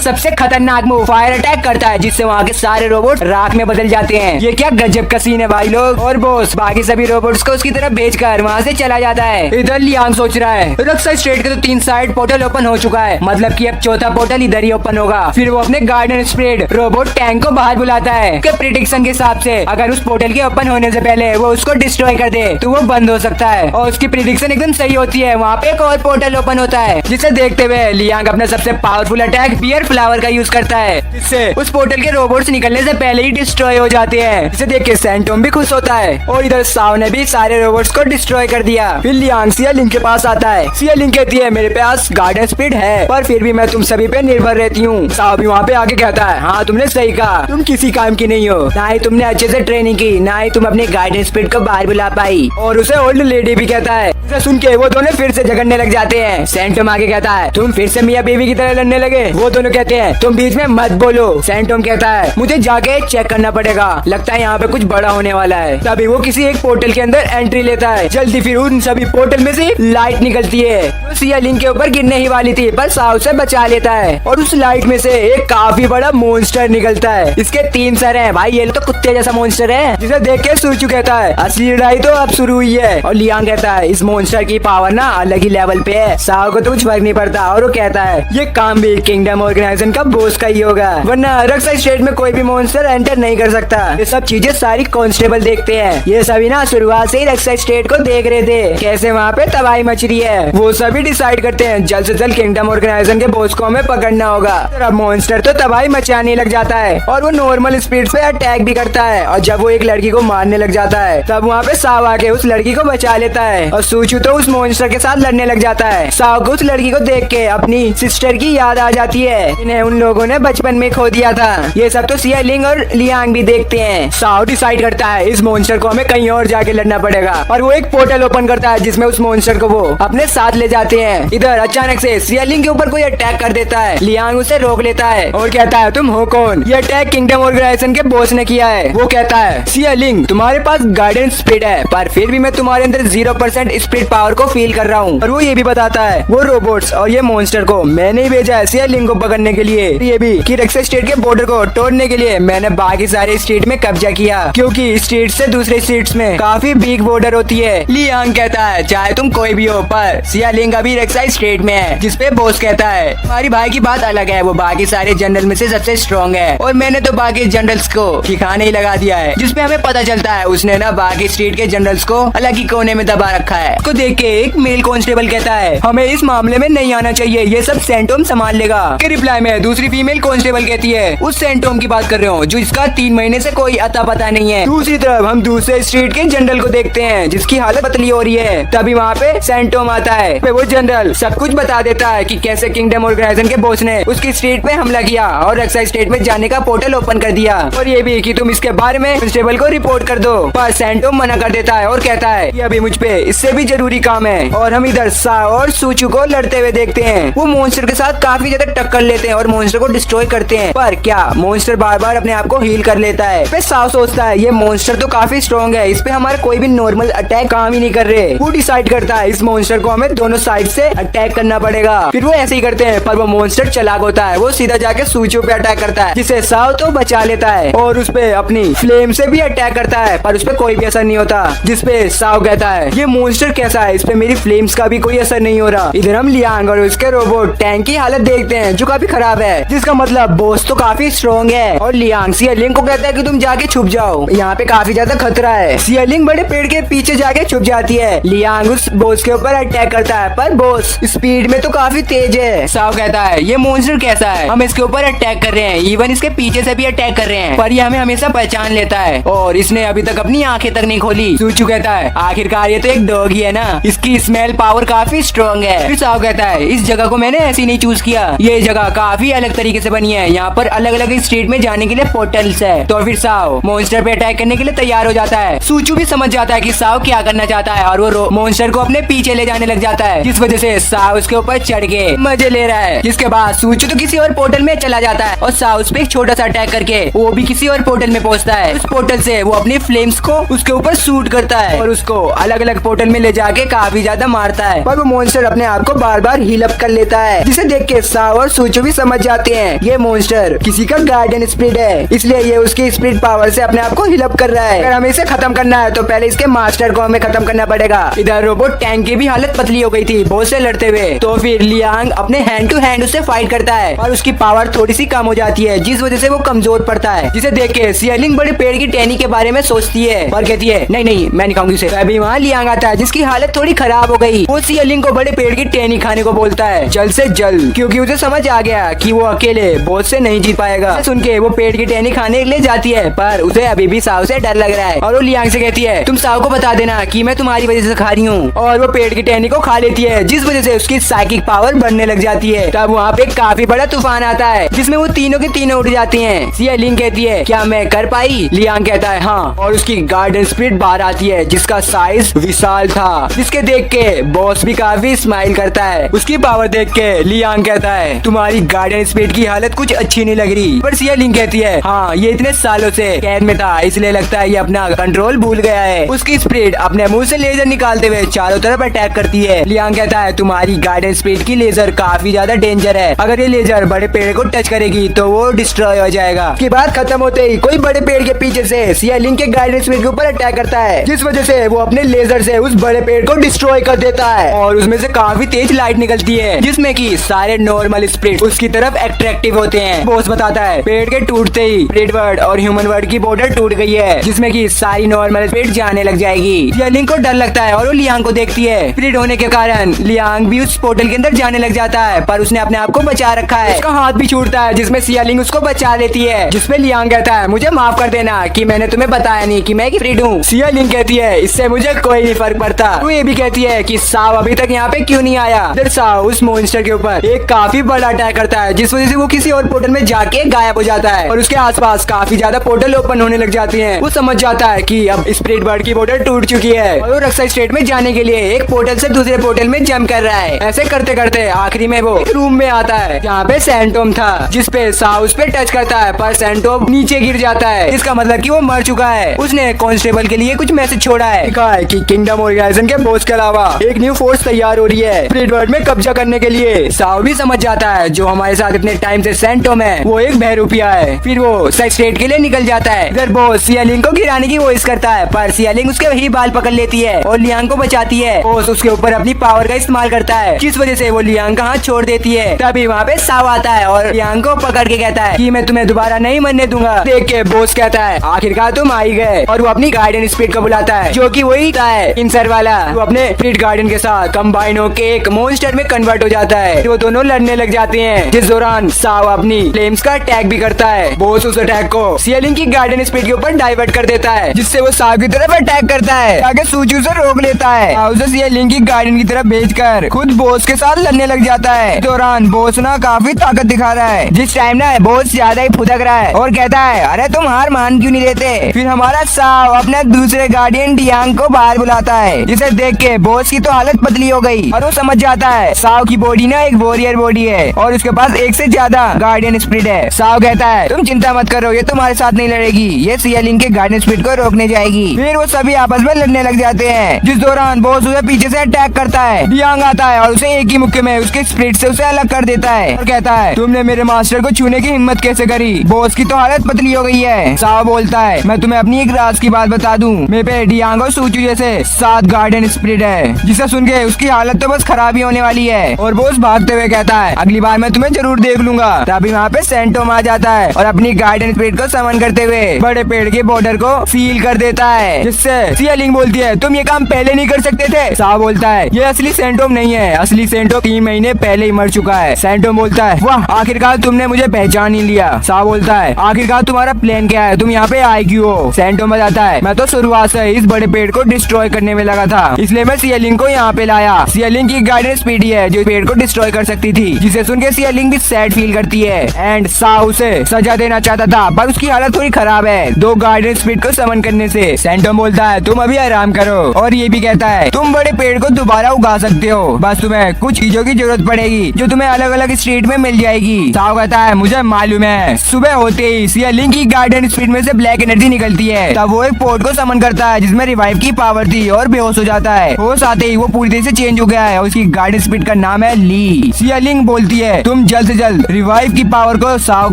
सबसे खतरनाक मूव फायर अटैक करता है जिससे वहाँ के सारे रोबोट राख में बदल जाते हैं। ये क्या गजब का सीन है भाई लोग। और बॉस बाकी सभी रोबोट्स को उसकी तरफ भेजकर वहाँ से चला जाता है। इधर लियांग सोच रहा है रक्षा स्टेट के तो 3 साइड पोर्टल ओपन हो चुका है, मतलब कि अब चौथा पोर्टल इधर ही ओपन होगा। फिर वो अपने गार्डन स्पिरिट रोबोट टैंक को बाहर बुलाता है। प्रेडिक्शन के हिसाब से अगर उस पोर्टल के ओपन होने से पहले वो उसको डिस्ट्रॉय कर दे तो वो बंद हो सकता है और उसकी प्रिडिक्शन एकदम सही होती है। वहाँ पे एक और पोर्टल ओपन होता है जिसे देखते हुए लियांग अपना सबसे पावरफुल अटैक बियर फ्लावर का यूज करता है, जिससे उस पोर्टल के रोबोट्स निकलने से पहले ही डिस्ट्रॉय हो जाते हैं। जिसे देख के सैंटोम भी खुश होता है और इधर साव ने भी सारे रोबोट्स को डिस्ट्रॉय कर दिया। फिर लियांग सिया लिंग के पास आता है। सिया लिंग कहती है मेरे पास गार्डन स्पीड है पर फिर भी मैं तुम सभी पे निर्भर रहती हूँ। साव भी वहाँ पे आके कहता है हाँ तुमने सही कहा, तुम किसी काम की नहीं हो, ना ही तुमने अच्छे से ट्रेनिंग की, ना ही तुम अपनी गार्डन स्पीड को बाहर बुला पाई। और उसे ओल्ड लेडी भी कहता है। इसे सुन के वो दोनों फिर से झगड़ने लग जाते हैं। सैंटोम आगे कहता है तुम फिर से मियां बीवी की तरह लड़ने लगे। वो दोनों कहते हैं तुम बीच में मत बोलो। सैंटोम कहता है मुझे जाके चेक करना पड़ेगा, लगता है यहाँ पे कुछ बड़ा होने वाला है। तभी वो किसी एक पोर्टल के अंदर एंट्री लेता है। जल्दी फिर उन सभी पोर्टल में से लाइट निकलती है जो सिया लिंग के ऊपर गिरने ही वाली थी, पर साव से बचा लेता है। और उस लाइट में से एक काफी बड़ा मॉन्स्टर निकलता है। इसके 3 सर हैं भाई, ये तो कुत्ते जैसा मॉन्स्टर है। जिसे देख के सूचू कहता है असली लड़ाई तो अब शुरू हुई है। और लियांग कहता है इस मॉन्स्टर की पावर ना अलग ही लेवल पे है, साव को तो कुछ फर्क नहीं पड़ता। और वो कहता है ये काम भी किंगडम ऑर्गेनाइजेशन का बॉस का ही होगा, वरना रक्सा स्टेट में कोई भी मॉन्स्टर एंटर नहीं कर सकता। ये सब चीजें सारी कांस्टेबल देखते हैं। ये सभी ना शुरुआत से ही रक्सा स्टेट को देख रहे थे कैसे वहाँ पे तबाही मच रही है। वो सभी डिसाइड करते हैं जल्द से जल्द किंगडम ऑर्गेनाइजेशन के बॉस को हमें पकड़ना होगा। अब मॉन्स्टर तो तबाही मचाने लग जाता है और वो नॉर्मल स्पीड पे अटैक भी करता है। और जब वो एक लड़की को मारने लग जाता है तब वहाँ पे साव आके उस लड़की को बचा लेता है और सूचू तो उस मॉन्स्टर के साथ लड़ने लग जाता है। साव को उस लड़की को देख के अपनी सिस्टर की याद आ जाती है, इन्हें उन लोगों ने बचपन में खो दिया था। ये सब तो सिया लिंग और लियांग भी देखते हैं। साव डिसाइड करता है इस मॉन्स्टर को हमें कहीं और जाके लड़ना पड़ेगा और वो एक पोर्टल ओपन करता है जिसमें उस मॉन्स्टर को वो अपने साथ ले जाते हैं। इधर अचानक से सिया लिंग के ऊपर कोई अटैक कर देता है। लियांग उसे रोक लेता है और कहता है तुम हो कौन? ये अटैक किंगडम ऑर्गेनाइजेशन के बॉस ने किया है। वो कहता है सिया लिंग तुम्हारे पास गाइडेंस स्पीड है पर फिर भी मैं तुम्हारे अंदर 0% स्पीड पावर को फील कर रहा हूँ। और वो ये भी बताता है वो रोबोट्स और ये मॉन्स्टर को मैंने ही भेजा है सिया लिंग को पकड़ने के लिए। ये भी कि रक्सा स्टेट के बॉर्डर को तोड़ने के लिए मैंने बाकी सारे स्टेट में कब्जा किया, क्योंकि स्टेट से दूसरे स्टेट्स में काफी बिग बॉर्डर होती है। लियांग कहता है चाहे तुम कोई भी हो पर सिया लिंग अभी रक्सा स्टेट में है। जिसपे बॉस कहता है हमारी भाई की बात अलग है, वो बाकी सारे जनरल में से सबसे स्ट्रॉन्ग है और मैंने तो बाकी जनरल्स को ठिकाने ही लगा दिया है। जिसपे हमें पता चलता है उसने ना बाकी स्टेट के जनरल्स को अलग ही कोने में दबा रखा है। उसको देख के एक मेल कांस्टेबल कहता है हमें इस मामले में नहीं आना चाहिए, ये सब सैंटोम संभाल लेगा। के रिप्लाई में दूसरी फीमेल कांस्टेबल कहती है उस सैंटोम की बात कर रहे हो जो इसका 3 महीने से कोई अता पता नहीं है। दूसरी तरफ हम दूसरे स्टेट के जनरल को देखते हैं जिसकी हालत पतली हो रही है। तभी वहाँ पे सैंटोम आता है। वो जनरल सब कुछ बता देता है कि कैसे किंगडम ऑर्गेनाइजेशन के बॉस ने उसकी स्टेट पे हमला किया और रक्सा स्टेट में जाने का पोर्टल ओपन कर दिया, और ये भी कि तुम इसके बारे में कांस्टेबल को रिपोर्ट कर दो। पर सैंटोम मना कर देता है और कहता है ये अभी मुझ पे इससे भी जरूरी काम है। और हम इधर साव और सूचू को लड़ते हुए देखते हैं। वो मॉन्स्टर के साथ काफी ज्यादा टक्कर लेते हैं और मॉन्स्टर को डिस्ट्रॉय करते हैं। पर क्या मॉन्स्टर बार बार अपने आप को हील कर लेता है। फिर साव सोचता है ये मॉन्स्टर तो काफी स्ट्रॉन्ग है, इस पे हमारा कोई भी नॉर्मल अटैक काम ही नहीं कर रहे। वो डिसाइड करता है इस मॉन्स्टर को हमें दोनों साइड से अटैक करना पड़ेगा। फिर वो ऐसे ही करते हैं पर वो मॉन्स्टर चालाक होता है, वो सीधा जाके सूचू पे अटैक करता है जिसे साव तो बचा लेता है और उस पे अपनी फ्लेम से भी अटैक करता है पर उस पे कोई भी असर नहीं होता। जिसपे साव कहता है ये मॉन्स्टर कैसा है, इस पे मेरी फ्लेम्स का भी कोई असर नहीं हो रहा। इधर हम लियांग और उसके रोबोट टैंक की हालत देखते हैं जो काफी खराब है, जिसका मतलब बॉस तो काफी स्ट्रॉन्ग है। और लियांग सिया लिंग को कहता है कि तुम जाके छुप जाओ, यहाँ पे काफी ज्यादा खतरा है। सिया लिंग बड़े पेड़ के पीछे जाके छुप जाती है। लियांग उस बॉस के ऊपर अटैक करता है पर बॉस स्पीड में तो काफी तेज है। साव कहता है ये मॉन्स्टर कैसा है, हम इसके ऊपर अटैक कर रहे हैं, इवन इसके पीछे से भी अटैक कर रहे हैं पर ये हमें हमेशा पहचान लेता है और इसने अभी तक अपनी आंखें तक नहीं खोली। सूचू कहता है आखिरकार ये तो एक डॉग ही है ना, इसकी स्मेल पावर काफी स्ट्रॉन्ग है। फिर साव कहता है इस जगह को मैंने ऐसे नहीं चूज किया, ये जगह काफी अलग तरीके से बनी है, यहाँ पर अलग अलग स्ट्रीट में जाने के लिए पोर्टल्स है। तो फिर साव मॉन्स्टर पे अटैक करने के लिए तैयार हो जाता है। सूचू भी समझ जाता है कि साव क्या करना चाहता है और वो मॉन्स्टर को अपने पीछे ले जाने लग जाता है, जिस वजह से साव उसके ऊपर चढ़ के मजे ले रहा है। जिसके बाद सूचू तो किसी और पोर्टल में चला जाता है और साव उस पे एक छोटा सा अटैक करके वो भी किसी और पोर्टल में पहुंचता है। उस पोर्टल से वो अपनी फ्लेम्स को उसके ऊपर शूट करता है और उसको अलग अलग पोर्टल में ले जाके काफी ज्यादा मारता है, पर वो मॉन्स्टर अपने आप को बार बार हील अप कर लेता है, जिसे देख के साव और सूचू भी समझ जाते हैं ये मॉन्स्टर किसी का गार्डियन स्पिरिट है, इसलिए ये उसकी स्पिरिट पावर से अपने आप को हील अप कर रहा है। अगर हमें इसे खत्म करना है तो पहले इसके मास्टर को हमें खत्म करना पड़ेगा। इधर रोबोट टैंक की भी हालत पतली हो गई थी बॉस से लड़ते हुए, तो फिर लियांग अपने हैंड टू हैंड उससे फाइट करता है और उसकी पावर थोड़ी सी कम हो जाती है, जिस वजह से वो कमजोर पड़ता है। जिसे देख के सिया लिंग बड़े पेड़ की टहनी के बारे में सोचती है और कहती है नहीं नहीं मैं नहीं खाऊंगी उसे। अभी वहाँ वहाँ लियांग आता है जिसकी हालत थोड़ी खराब हो गई। वो सियालिंग को बड़े पेड़ की टहनी खाने को बोलता है जल्द से जल्द, क्योंकि उसे समझ आ गया कि वो अकेले बॉस से नहीं जीत पाएगा। सुन के वो पेड़ की टहनी खाने के लिए जाती है, पर उसे अभी भी साव से डर लग रहा है और वो लियांग से कहती है तुम साव को बता देना कि मैं तुम्हारी वजह से खा रही हूँ। और वो पेड़ की टहनी को खा लेती है जिस वजह से उसकी साइकिक पावर बढ़ने लग जाती है। तब वहाँ पे काफी बड़ा तूफान आता है जिसमें वो तीनों के तीनों उड़ जाती हैं। सियालिंग कहती है क्या मैं कर पाई? लियांग कहता है हाँ, और उसकी गार्डन स्पिरिट बाहर आती है जिसका साइज विशाल था, जिसके देख के बॉस भी काफी स्माइल करता है। उसकी पावर देख के लियांग कहता है तुम्हारी गार्डन स्पिरिट की हालत कुछ अच्छी नहीं लग रही। पर सियालिंग कहती है हाँ, ये इतने सालों से कैद में था इसलिए लगता है ये अपना कंट्रोल भूल गया है। उसकी स्पिरिट अपने मुंह से लेजर निकालते हुए चारों तरफ अटैक करती है। लियांग कहता है तुम्हारी गार्डन स्पिरिट की लेजर काफी ज्यादा डेंजर है, अगर ये लेजर बड़े पेड़ को टच करेगी तो वो डिस्ट्रॉय हो जाएगा। उसके बाद खत्म होते ही कोई बड़े पेड़ के पीछे से सियालिंग के गार्डन स्पिरिट के ऊपर अटैक करता है, जिस वजह से वो अपने लेजर से उस बड़े पेड़ को डिस्ट्रॉय कर देता है और उसमें से काफी तेज लाइट निकलती है जिसमें कि सारे नॉर्मल स्पिरिट उसकी तरफ अट्रैक्टिव होते हैं। बॉस बताता है पेड़ के टूटते ही स्पिरिट वर्ल्ड और ह्यूमन वर्ल्ड की बॉर्डर टूट गई है जिसमें कि सारी नॉर्मल स्पिरिट जाने लग जाएगी। सियालिंग को डर लगता है और वो लियांग को देखती है। स्पिरिट होने के कारण लियांग भी उस पोर्टल के अंदर जाने लग जाता है, पर उसने अपने आप को बचा रखा है। उसका हाथ भी छूटता है जिसमें सियालिंग उसको बचा लेती है, जिसमें लियांग कहता है मुझे माफ कर देना कि मैंने तुम्हें बताया नहीं कि मैं एक स्पिरिट हूँ। सियालिंग कहती है इससे मुझे कोई नहीं फर्क पड़ता। वो ये भी कहती है कि साव अभी तक यहाँ पे क्यों नहीं आया। फिर साव उस मॉन्स्टर के ऊपर एक काफी बड़ा अटैक करता है जिस वजह से वो किसी और पोर्टल में जाके गायब हो जाता है और उसके आसपास काफी ज्यादा पोर्टल ओपन होने लग जाती हैं। वो समझ जाता है कि अब स्पिरिट वर्ल्ड की बॉर्डर टूट चुकी है और वो रक्सा स्टेट में जाने के लिए एक पोर्टल से दूसरे पोर्टल में जंप कर रहा है। ऐसे करते करते आखिरी में वो एक रूम में आता है जहाँ पे सैंटोम था, जिसपे साव उस पे टच करता है पर सैंटोम नीचे गिर जाता है। इसका मतलब कि वो मर चुका है। उसने कांस्टेबल के लिए कुछ मैसेज छोड़ा है, लिखा है कि किंगडम ऑर्गेनाइजेशन के बॉस के अलावा एक न्यू फोर्स तैयार हो रही है स्पिरिट वर्ल्ड में कब्जा करने के लिए। साव भी समझ जाता है जो हमारे साथ इतने टाइम से सैंटोम है वो एक बहरूपिया है। फिर वो सेक्स स्टेट के लिए निकल जाता है। इधर बॉस सियालिंग को गिराने की कोशिश करता है पर सियालिंग उसके वही बाल पकड़ लेती है और लियांग को बचाती है। बॉस उसके ऊपर अपनी पावर का इस्तेमाल करता है जिस वजह से वो लियांग का हाथ छोड़ देती है। तभी वहाँ पे साव आता है और लियांग को पकड़ के कहता है कि मैं तुम्हें दोबारा नहीं मरने दूंगा। देख के बॉस कहता है आखिरकार तुम आ ही गए और वो अपनी गार्डन स्पिरिट को बुलाता है जो कि वही है इंसर वाला। वो अपने स्पिरिट गार्डन के साथ कंबाइन होकर एक मॉन्स्टर में कन्वर्ट हो जाता है। वो दोनों लड़ने लग जाते हैं जिस दौरान साव अपनी फ्लेम्स का अटैक भी करता है। बॉस उस अटैक को सियालिंग की गार्डन स्पिरिट के ऊपर डाइवर्ट कर देता है जिससे वो साव की तरफ अटैक करता है ताकि सूची उसे रोक लेता है। उसे सियालिंग की गार्डन की तरफ भेजकर खुद बॉस के साथ लड़ने लग जाता है। इस दौरान बॉस ना काफी ताकत दिखा रहा है, जिस टाइम ना बॉस ज्यादा ही फुदक रहा है और कहता है अरे तुम हार मान क्यों नहीं लेते। फिर हमारा साव अपने दूसरे गार्डियन लियांग को बाहर बुलाता है, जिसे देख के बॉस की तो हालत पतली हो गई और वो समझ जाता है साव की बॉडी ना एक वॉरियर बॉडी है और उसके पास एक से ज्यादा गार्डियन स्पिरिट है। साव कहता है तुम चिंता मत करो, ये तुम्हारे साथ नहीं लड़ेगी, ये सियालिंग के गार्डियन स्पिरिट को रोकने जाएगी। फिर वो सभी आपस में लड़ने लग जाते हैं जिस दौरान बॉस उसे पीछे से अटैक करता है। लियांग आता है और उसे एक ही मुक्के में उसके स्पिरिट से उसे अलग कर देता है और कहता है तुमने मेरे मास्टर को छूने की हिम्मत कैसे करी। बॉस की तो हालत पतली हो गई है। साव बोलता है मैं तुम्हें अपनी एक राज की बात बता दूं, मेरे पे लियांग और सूचू जैसे 7 गार्डियन स्पिरिट है, जिसे सुन के उसकी हालत तो बस खराब ही होने वाली है। और बॉस भागते हुए कहता है अगली बार मैं तुम्हें जरूर देख लूंगा। तभी वहाँ पे सैंटोम आ जाता है और अपनी गार्डियन स्पिरिट को समन करते हुए बड़े पेड़ के बॉर्डर को सील कर देता है, जिससे सियालिंग बोलती है तुम ये काम पहले नहीं कर सकते थे। साव बोलता है ये असली सैंटोम नहीं है, असली सैंटोम 3 महीने पहले ही मर चुका है। सैंटोम बोलता है वाह आखिरकार तुमने मुझे पहचान ही लिया। साव बोलता है आखिरकार तुम्हारा प्लान क्या है, तुम यहाँ पे आए क्यों हो। सैंटोम बताता है मैं तो शुरुआत से इस बड़े पेड़ को डिस्ट्रॉय करने में लगा था, इसलिए मैं सियालिंग को यहाँ पे लाया। सियालिंग की गार्डियन स्पिरिट है जो पेड़ को डिस्ट्रॉय कर सकती थी, जिसे सुन के सियालिंग भी सैड फील करती है एंड साव उसे सजा देना चाहता था पर उसकी हालत थोड़ी खराब है 2 गार्डियन स्पिरिट को समन करने से। सैंटोम बोलता है तुम अभी आराम करो और ये भी कहता है तुम बड़े पेड़ को दोबारा उगा सकते हो, बस तुम्हें कुछ चीजों की जरूरत पड़ेगी जो तुम्हें अलग अलग स्टेट में मिल जाएगी। साव कहता है मुझे मालूम है। सुबह होते ही सियालिंग की गार्डियन स्पिरिट में से ब्लैक एनर्जी निकलती है, तब वो एक पोर्ट को समन करता है जिसमें रिवाइव की पावर थी और बेहोश हो जाता है। होश आते ही वो पूरी तरह से चेंज हो गया है और उसकी गार्डियन स्पिरिट का नाम है ली। सियालिंग बोलती है तुम जल्द से जल्द रिवाइव की पावर को साव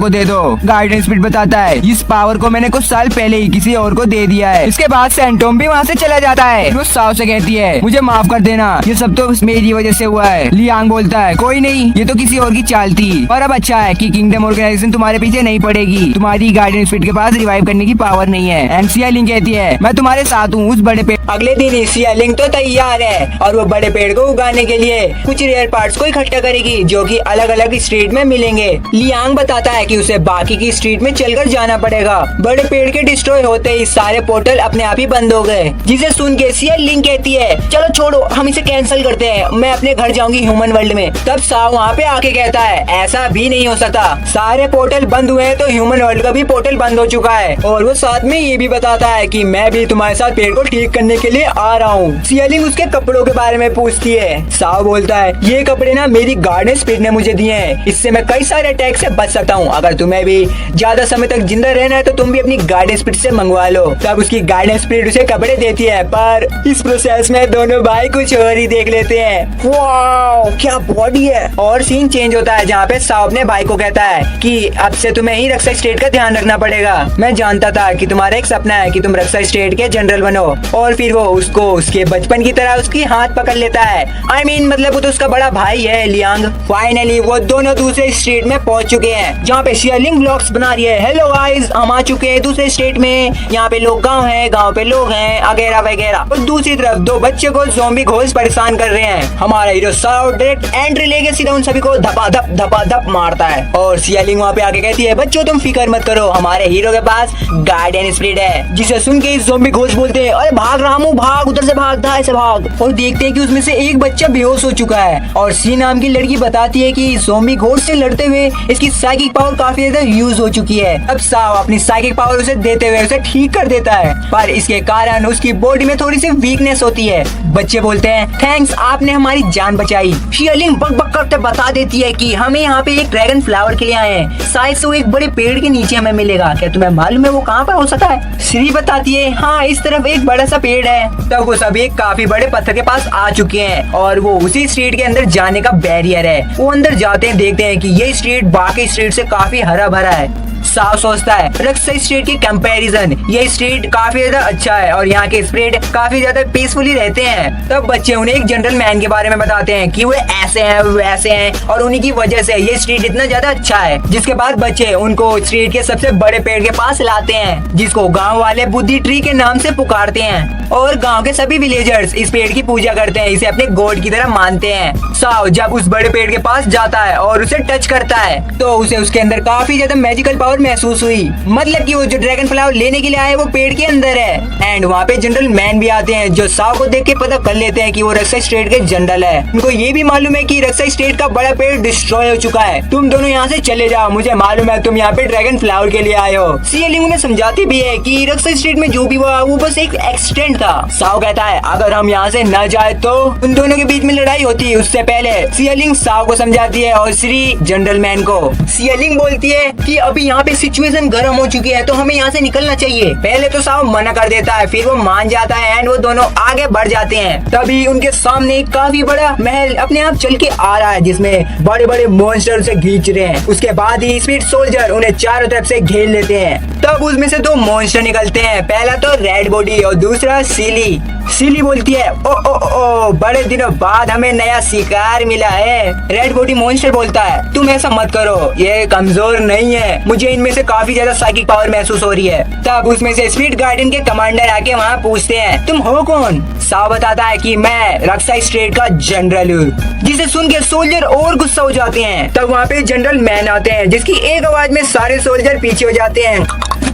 को दे दो। गार्डियन स्पिरिट बताता है इस पावर को मैंने कुछ साल पहले ही किसी और को दे दिया है। इसके बाद सैंटोम भी वहाँ से चला जाता है। वो साव से कहती है मुझे माफ कर देना, ये सब तो मेरी वजह से हुआ है। लियांग बोलता है कोई नहीं, ये तो किसी और की चाल थी, पर अब अच्छा है कि किंगडम ऑर्गेनाइजेशन तुम्हारे पीछे नहीं पड़ेगी, तुम्हारी गार्डियन स्पिरिट के पास रिवाइव करने की पावर नहीं है। एंड सियालिंग कहती है मैं तुम्हारे साथ हूँ उस बड़े पे अगले दिन सियालिंग तो तैयार है और वो बड़े पेड़ को उगाने के लिए कुछ रेयर पार्ट्स को इकट्ठा करेगी जो कि अलग अलग स्ट्रीट में मिलेंगे। लियांग बताता है कि उसे बाकी की स्ट्रीट में चलकर जाना पड़ेगा। बड़े पेड़ के डिस्ट्रॉय होते ही सारे पोर्टल अपने आप ही बंद हो गए, जिसे सुन के सियालिंग कहती है चलो छोड़ो, हम इसे कैंसिल करते हैं, मैं अपने घर जाऊंगी ह्यूमन वर्ल्ड में। तब साव वहाँ पे आके कहता है ऐसा भी नहीं हो सकता, सारे पोर्टल बंद हुए हैं तो ह्यूमन वर्ल्ड का भी पोर्टल बंद हो चुका है। और वो साथ में ये भी बताता है कि मैं भी तुम्हारे साथ पेड़ को ठीक करने के लिए आ रहा हूँ। सियालिंग उसके कपड़ों के बारे में पूछती है। साव बोलता है ये कपड़े ना मेरी गार्डन स्पिरिट ने मुझे दिए हैं, इससे मैं कई सारे अटैक से बच सकता हूँ। अगर तुम्हें भी ज्यादा समय तक जिंदा रहना है तो तुम भी अपनी गार्डन स्पिरिट से मंगवा लो। तब उसकी गार्डन स्पिरिट उसे कपड़े देती है, पर इस प्रोसेस में दोनों भाई कुछ और ही देख लेते हैं। वाओ क्या बॉडी है। और सीन चेंज होता है जहाँ पे साव अपने भाई को कहता है कि अब से तुम्हें ही रक्षा स्टेट का ध्यान रखना पड़ेगा। मैं जानता था कि तुम्हारा एक सपना है कि तुम रक्षा स्टेट के जनरल बनो। और फिर वो उसको उसके बचपन की तरह उसकी हाथ पकड़ लेता है। I mean, मतलब वो तो उसका बड़ा भाई है लियांग। फाइनली वो दोनों दूसरे स्टेट में पहुंच चुके हैं जहाँ पे सियालिंग व्लॉग्स बना रही है। हेलो गाइस, हम आ चुके हैं दूसरे स्टेट में, यहाँ पे लोग गाँव है, गाँव पे लोग हैं वगैरह वगैरह। और दूसरी तरफ दो बच्चे को ज़ॉम्बी घोस्ट परेशान कर रहे हैं। हमारा हीरो साव डायरेक्ट एंट्री लेके सीधा उन सभी को धपा मारता है। और सियालिंग वहाँ पे आके कहती है बच्चों तुम फिक्र मत करो, हमारे हीरो के पास गार्डियन स्पिरिट है। जिसे सुन के ज़ॉम्बी घोस्ट बोलते हैं अरे भाग रामू भाग, उधर से भाग, दाएं से भाग। और देखते हैं कि उसमें से एक बच्चा बेहोश हो चुका है। और सी नाम की लड़की बताती है कि ज़ॉम्बी घोस्ट से लड़ते हुए इसकी साइकिक पावर काफी ज्यादा यूज हो चुकी है। अब साव अपनी साइकिक पावर उसे देते हुए उसे ठीक कर देता है, पर इसके कारण उसकी बॉडी में थोड़ी सी वीकनेस होती है। बच्चे बोलते हैं थैंक्स, आपने हमारी जान बचाई। सियालिंग बक बक करते बता देती है कि हमें यहाँ पे एक ड्रैगन फ्लावर के लिए आए हैं, शायद से वो एक बड़े पेड़ के नीचे हमें मिलेगा, क्या तुम्हें मालूम है वो कहाँ पर हो सकता है? श्री बताती है हाँ इस तरफ एक बड़ा सा पेड़ है। तब वो सभी एक काफी बड़े पत्थर के पास आ चुके हैं और वो उसी स्ट्रीट के अंदर जाने का बैरियर है। वो अंदर जाते हैं, देखते हैं कि ये स्ट्रीट बाकी स्ट्रीट से काफी हरा भरा है। साव सोचता है रक्षा स्ट्रीट की कंपैरिजन ये स्ट्रीट काफी ज्यादा अच्छा है और यहाँ के स्प्रेड काफी ज्यादा पीसफुली रहते हैं। तब बच्चे उन्हें एक जनरल मैन के बारे में बताते हैं कि वो ऐसे हैं वैसे हैं और उन्हीं की वजह से ये स्ट्रीट इतना ज्यादा अच्छा है। जिसके बाद बच्चे उनको स्ट्रीट के सबसे बड़े पेड़ के पास लाते हैं, जिसको गाँव वाले बुद्धि ट्री के नाम से पुकारते हैं। और गाँव के सभी विलेजर्स इस पेड़ की पूजा करते हैं, इसे अपने गॉड की तरह मानते हैं। साव जब उस बड़े पेड़ के पास जाता है और उसे टच करता है तो उसे उसके अंदर काफी ज्यादा मैजिकल पावर महसूस हुई। मतलब कि वो जो ड्रैगन फ्लावर लेने के लिए आए वो पेड़ के अंदर है। एंड वहाँ पे जनरल मैन भी आते हैं जो साव को देख के पता कर लेते हैं कि वो रक्षा स्टेट के जनरल है। उनको ये भी मालूम है कि रक्षा स्टेट का बड़ा पेड़ डिस्ट्रॉय हो चुका है, तुम दोनों यहाँ से चले जाओ, मुझे मालूम है तुम यहाँ पे ड्रैगन फ्लावर के लिए आए हो। सियालिंग उन्हें समझाती भी है कि रक्षा स्टेट में जो भी हुआ वो बस एक एक्सीडेंट था। साव कहता है अगर हम यहाँ से न जाए तो उन दोनों के बीच में लड़ाई होती है। उससे पहले सियालिंग साव को समझाती है और श्री जनरल मैन को। सियालिंग बोलती है कि अभी यहाँ पे सिचुएशन गर्म हो चुकी है तो हमें यहाँ से निकलना चाहिए। पहले तो साव मना कर देता है, फिर वो मान जाता है एंड वो दोनों आगे बढ़ जाते हैं। तभी उनके सामने एक काफी बड़ा महल अपने आप चल के आ रहा है जिसमें बड़े बड़े मॉन्स्टर से खींच रहे हैं। उसके बाद ही स्पीड सोल्जर उन्हें चारों तरफ से घेर लेते हैं। तब उसमें से दो मॉन्स्टर निकलते हैं, पहला तो रेड बॉडी और दूसरा सीली। सीली बोलती है ओ ओ ओ बड़े दिनों बाद हमें नया शिकार मिला है। रेड बॉडी मॉन्स्टर बोलता है तुम ऐसा मत करो, ये कमजोर नहीं है, मुझे इनमें से काफी ज्यादा साइकिक पावर महसूस हो रही है। तब उसमें से स्पीड गार्डन के कमांडर आके वहाँ पूछते हैं तुम हो कौन? साव बताता है कि मैं रक्षा स्टेट का जनरल हूँ, जिसे सुन के सोल्जर और गुस्सा हो जाते हैं। तब वहाँ पे जनरल मैन आते हैं जिसकी एक आवाज में सारे सोल्जर पीछे हो जाते हैं।